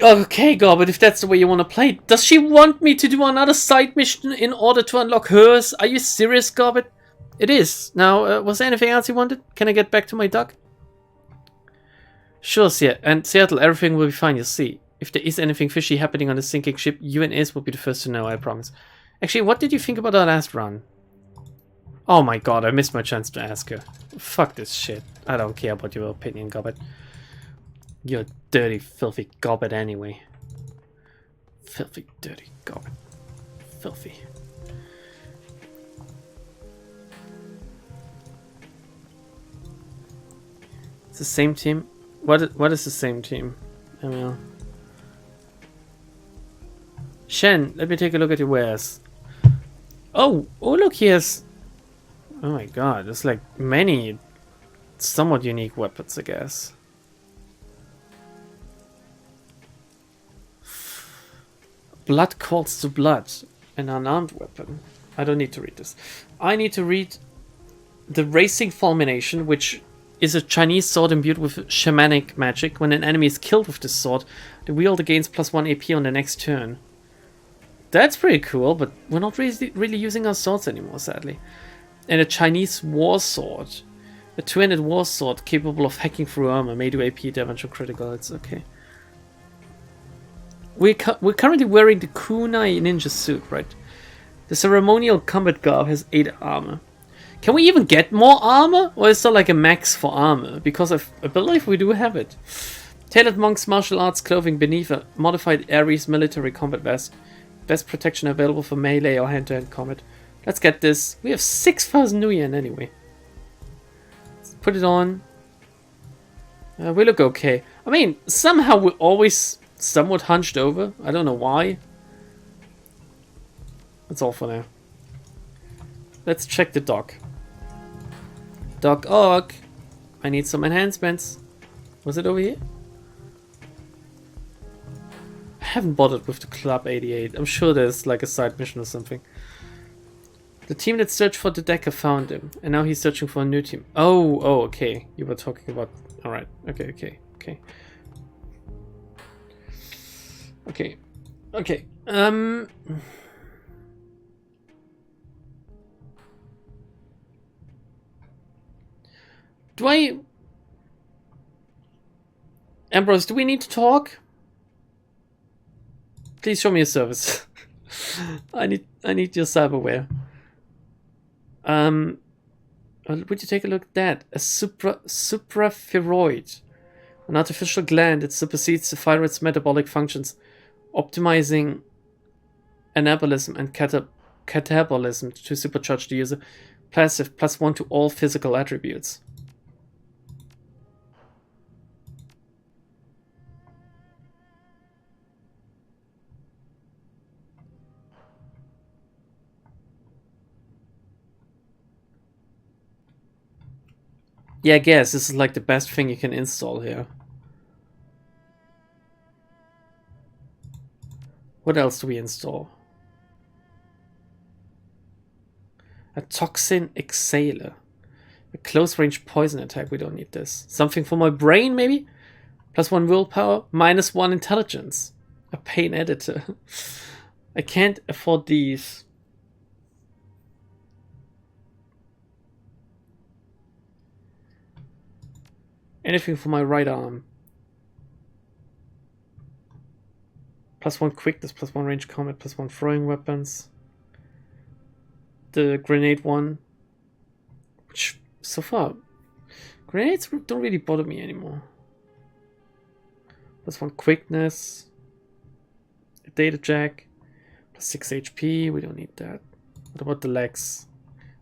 Okay, Gobbet, if that's the way you want to play. Does she want me to do another side mission in order to unlock hers? Are you serious, Gobbet? It is. Now, was there anything else you wanted? Can I get back to my duck? Sure, and Seattle, everything will be fine, you'll see. If there is anything fishy happening on the sinking ship, you and Iz will be the first to know, I promise. Actually, what did you think about our last run? Oh my god, I missed my chance to ask her. Fuck this shit. I don't care about your opinion, Gobbet. You're a dirty, filthy Gobbet anyway. Filthy, dirty Gobbet. Filthy. It's the same team? What is the same team? Emil. Shen, let me take a look at your wares. Oh, look, he has... Oh my god, there's like many somewhat unique weapons, I guess. Blood calls to blood. An unarmed weapon. I don't need to read this. I need to read the Racing Fulmination, which is a Chinese sword imbued with shamanic magic. When an enemy is killed with this sword, the wielder gains +1 AP on the next turn. That's pretty cool, but we're not really using our swords anymore, sadly. And a Chinese war sword. A two-handed war sword capable of hacking through armor, may do AP damage or critical, it's okay. We're currently wearing the kunai ninja suit, right? The ceremonial combat garb has 8 armor. Can we even get more armor? Or is there like a max for armor? Because I believe we do have it. Tailored monk's martial arts clothing beneath a modified Ares military combat vest. Best protection available for melee or hand-to-hand combat. Let's get this. We have 6,000 new yen anyway. Let's put it on. We look okay. I mean, somehow we're always somewhat hunched over. I don't know why. That's all for now. Let's check the dock. Dock Ock. I need some enhancements. Was it over here? I haven't bothered with the Club 88. I'm sure there's like a side mission or something. The team that searched for the Decker found him, and now he's searching for a new team. Oh, okay. You were talking about... Alright, okay. Ambrose, do we need to talk? Please show me a service. I need your cyberware. Would you take a look at that? A supraphyroid. An artificial gland that supersedes the thyroid's metabolic functions, optimizing anabolism and catabolism to supercharge the user. Passive +1 to all physical attributes. Yeah, I guess this is like the best thing you can install here. What else do we install? A toxin exhaler. A close range poison attack. We don't need this. Something for my brain, maybe? +1 willpower, -1 intelligence. A pain editor. I can't afford these. Anything for my right arm. +1 quickness, +1 range combat, +1 throwing weapons. The grenade one. Which, so far, grenades don't really bother me anymore. +1 quickness. A data jack. +6 HP, we don't need that. What about the legs?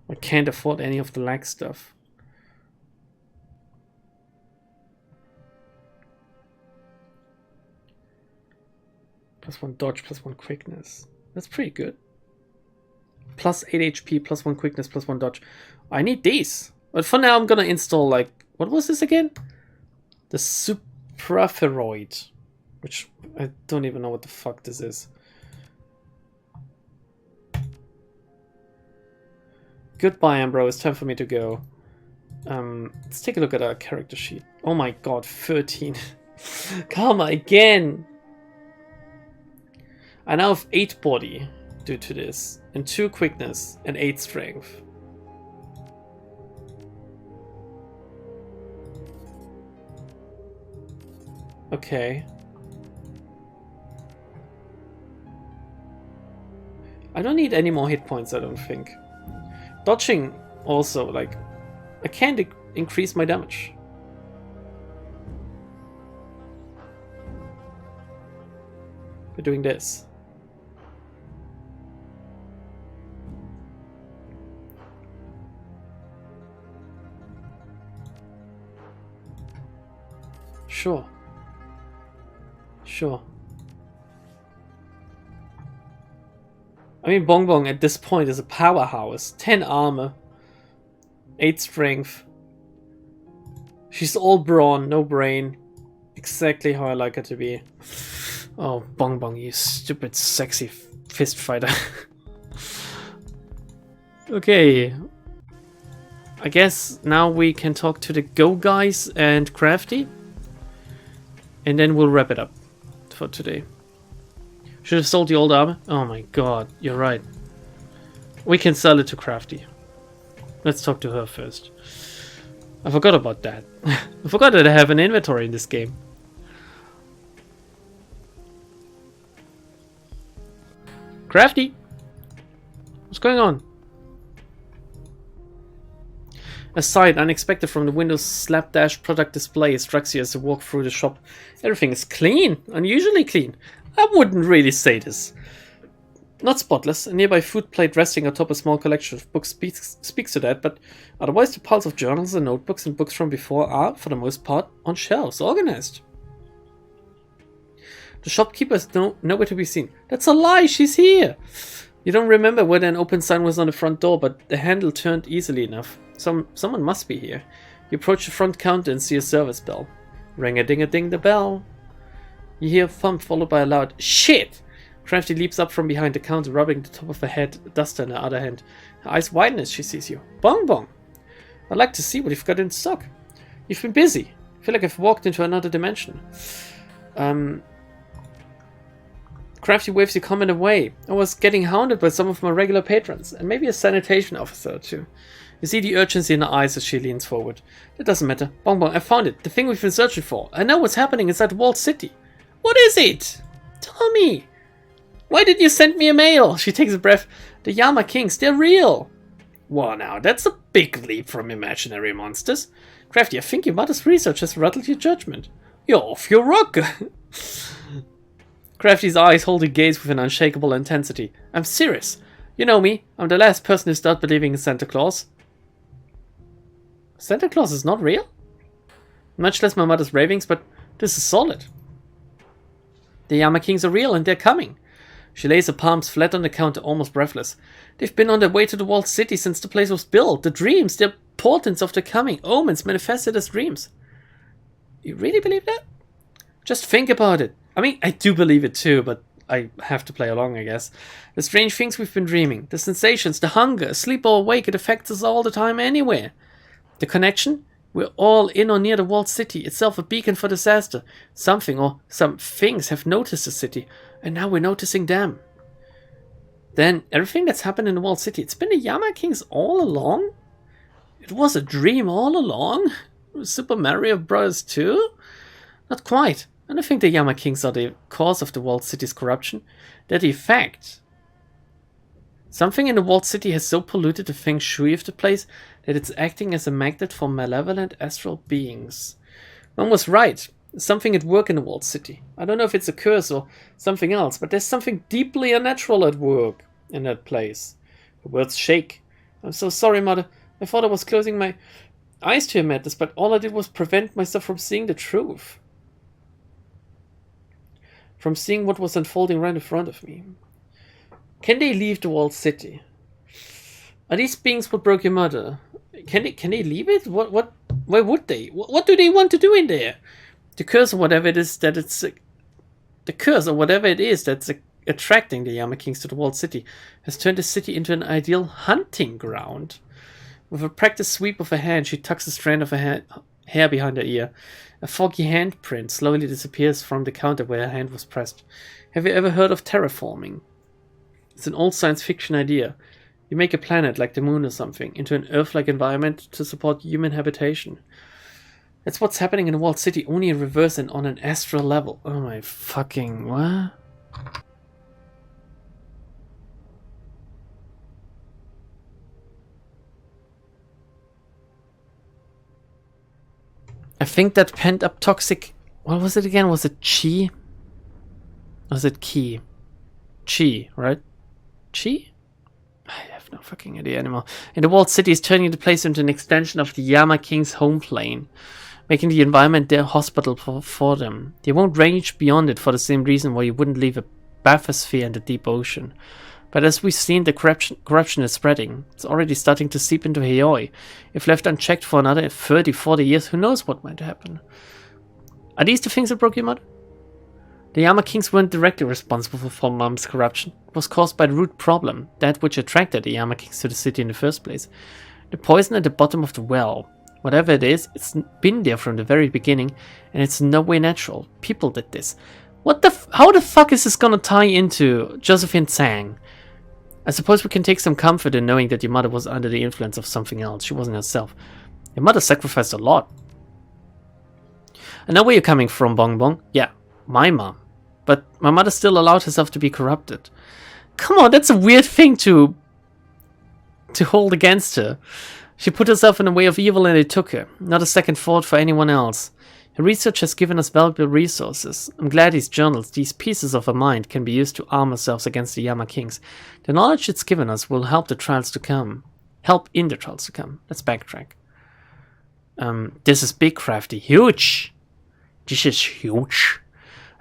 I can't afford any of the leg stuff. +1 dodge, +1 quickness. That's pretty good. +8 HP, +1 quickness, +1 dodge. I need these. But for now, I'm gonna install, like, what was this again? The Supraferoid. Which I don't even know what the fuck this is. Goodbye, Ambro. It's time for me to go. Let's take a look at our character sheet. Oh my god, 13. Come again! I now have 8 body due to this, and 2 quickness, and 8 strength. Okay. I don't need any more hit points, I don't think. Dodging also, like, I can't increase my damage. We're doing this. Sure. Sure. I mean, Bong Bong at this point is a powerhouse. 10 armor. 8 strength. She's all brawn, no brain. Exactly how I like her to be. Oh, Bong Bong, you stupid sexy fist fighter. Okay. I guess now we can talk to the Go guys and Crafty. And then we'll wrap it up for today. Should have sold the old armor. Oh my god, you're right. We can sell it to Crafty. Let's talk to her first. I forgot about that. I forgot that I have an inventory in this game. Crafty! What's going on? A sight unexpected from the Windows slapdash product display strikes you as you walk through the shop. Everything is clean, unusually clean. I wouldn't really say this. Not spotless, a nearby food plate resting atop a small collection of books speaks to that, but otherwise the piles of journals and notebooks and books from before are, for the most part, on shelves, organized. The shopkeeper is nowhere to be seen. That's a lie, she's here! You don't remember whether an open sign was on the front door, but the handle turned easily enough. Someone must be here. You approach the front counter and see a service bell. Ring-a-ding-a-ding the bell. You hear a thump followed by a loud shit! Crafty leaps up from behind the counter, rubbing the top of her head, a duster in her other hand. Her eyes widen as she sees you. Bong Bong! I'd like to see what you've got in stock. You've been busy. I feel like I've walked into another dimension. Crafty waves your comment away. I was getting hounded by some of my regular patrons, and maybe a sanitation officer or two. You see the urgency in her eyes as she leans forward. That doesn't matter. Bong Bong, I found it. The thing we've been searching for. I know what's happening inside the walled city. What is it? Tell me. Why did you send me a mail? She takes a breath. The Yama Kings, they're real. Well, now, that's a big leap from imaginary monsters. Crafty, I think your mother's research has rattled your judgment. You're off your rock. Crafty's eyes hold a gaze with an unshakable intensity. I'm serious. You know me. I'm the last person who started believing in Santa Claus. Santa Claus is not real? Much less my mother's ravings, but this is solid. The Yama Kings are real and they're coming. She lays her palms flat on the counter, almost breathless. They've been on their way to the walled city since the place was built. The dreams, they're portents of the coming, omens manifested as dreams. You really believe that? Just think about it. I mean, I do believe it too, but I have to play along, I guess. The strange things we've been dreaming, the sensations, the hunger, asleep or awake, it affects us all the time anywhere. The connection? We're all in or near the walled city, itself a beacon for disaster. Something or some things have noticed the city, and now we're noticing them. Then, everything that's happened in the walled city, it's been the Yama Kings all along? It was a dream all along? Super Mario Bros. 2? Not quite. I don't think the Yama Kings are the cause of the walled city's corruption. They're the effect. Something in the walled city has so polluted the feng shui of the place that it's acting as a magnet for malevolent astral beings. One was right. There's something at work in the walled city. I don't know if it's a curse or something else, but there's something deeply unnatural at work in that place. The words shake. I'm so sorry, Mother. I thought I was closing my eyes to your madness, but all I did was prevent myself from seeing the truth. From seeing what was unfolding right in front of me. Can they leave the walled city? Are these beings what broke your mother? Can they leave it? What? Why would they? What do they want to do in there? The curse or whatever it is that it's... the curse or whatever it is that's attracting the Yama Kings to the walled city has turned the city into an ideal hunting ground. With a practiced sweep of her hand, she tucks a strand of her hair behind her ear. A foggy handprint slowly disappears from the counter where her hand was pressed. Have you ever heard of terraforming? It's an old science fiction idea. You make a planet, like the moon or something, into an Earth-like environment to support human habitation. That's what's happening in the walled city, only in reverse and on an astral level. Oh my fucking... what? I think that pent-up toxic... what was it again? Was it chi? Or was it ki? Chi, right? Chi? I have no fucking idea anymore. And the walled city is turning the place into an extension of the Yama King's home plane, making the environment their hospital for them. They won't range beyond it for the same reason why you wouldn't leave a bathysphere in the deep ocean. But as we've seen, the corruption is spreading. It's already starting to seep into Heioi. If left unchecked for another 30, 40 years, who knows what might happen. Are these the things that broke your mother? The Yama Kings weren't directly responsible for Mom's corruption. It was caused by the root problem, that which attracted the Yama Kings to the city in the first place. The poison at the bottom of the well. Whatever it is, it's been there from the very beginning, and it's no way natural. People did this. How the fuck is this gonna tie into Josephine Tsang? I suppose we can take some comfort in knowing that your mother was under the influence of something else. She wasn't herself. Your mother sacrificed a lot. I know where you're coming from, Bong Bong. Yeah, my mom. But my mother still allowed herself to be corrupted. Come on, that's a weird thing to hold against her. She put herself in the way of evil and it took her. Not a second thought for anyone else. Her research has given us valuable resources. I'm glad these journals, these pieces of her mind, can be used to arm ourselves against the Yama Kings. The knowledge it's given us will help the trials to come. Help in the trials to come. Let's backtrack. This is big, Crafty. Huge! This is huge.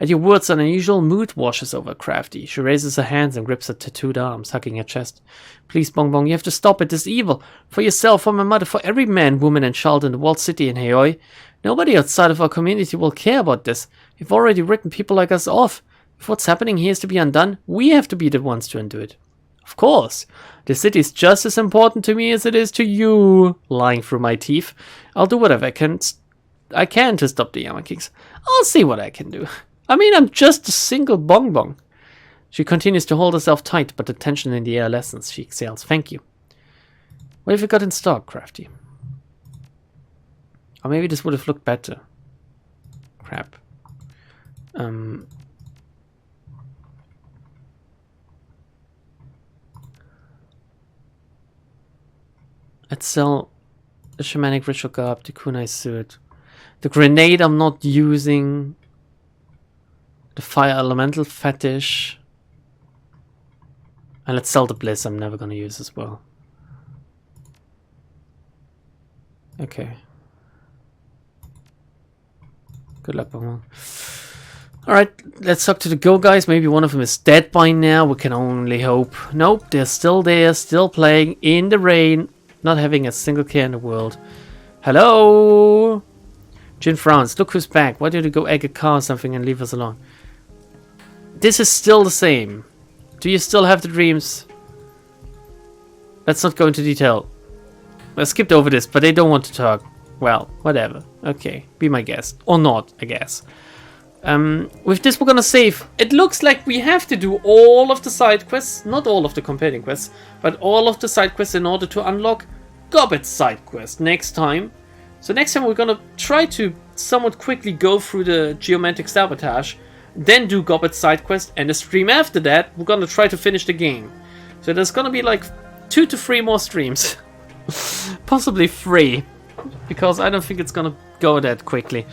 At your words, an unusual mood washes over Crafty. She raises her hands and grips her tattooed arms, hugging her chest. Please, Bong Bong, you have to stop it. This evil. For yourself, for my mother, for every man, woman, and child in the walled city in Heioi. Nobody outside of our community will care about this. We've already written people like us off. If what's happening here is to be undone, we have to be the ones to undo it. Of course. The city is just as important to me as it is to you. Lying through my teeth. I'll do whatever I can to stop the Yama Kings. I'll see what I can do. I mean, I'm just a single Bong Bong. She continues to hold herself tight, but the tension in the air lessens. She exhales. Thank you. What have you got in stock, Crafty? Or maybe this would have looked better. Crap. Let's sell the shamanic ritual garb, the kunai suit. The grenade I'm not using. The fire elemental fetish. And let's sell the bliss I'm never gonna use as well. Okay. Good luck, Bong. Alright, let's talk to the go guys. Maybe one of them is dead by now. We can only hope. Nope, they're still there, still playing in the rain. Not having a single care in the world. Hello? Jin frowns. Look who's back. Why don't you go egg a car or something and leave us alone? This is still the same. Do you still have the dreams? Let's not go into detail. I skipped over this, but they don't want to talk. Well, whatever. Okay, be my guest. Or not, I guess. With this, we're gonna save. It looks like we have to do all of the side quests. Not all of the companion quests, but all of the side quests in order to unlock Gobbet's side quest next time. So next time we're gonna try to somewhat quickly go through the geomantic sabotage, then do Gobbet's side quest, and the stream after that, we're gonna try to finish the game. So there's gonna be like 2 to 3 more streams. Possibly 3. Because I don't think it's gonna go that quickly.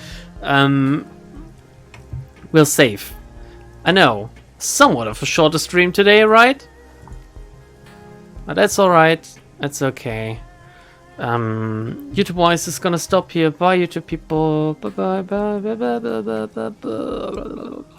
We'll save. I know. Somewhat of a shorter stream today, right? But that's alright. That's okay. YouTube wise is gonna stop here. Bye YouTube people. Bye bye bye bye bye bye bye bye.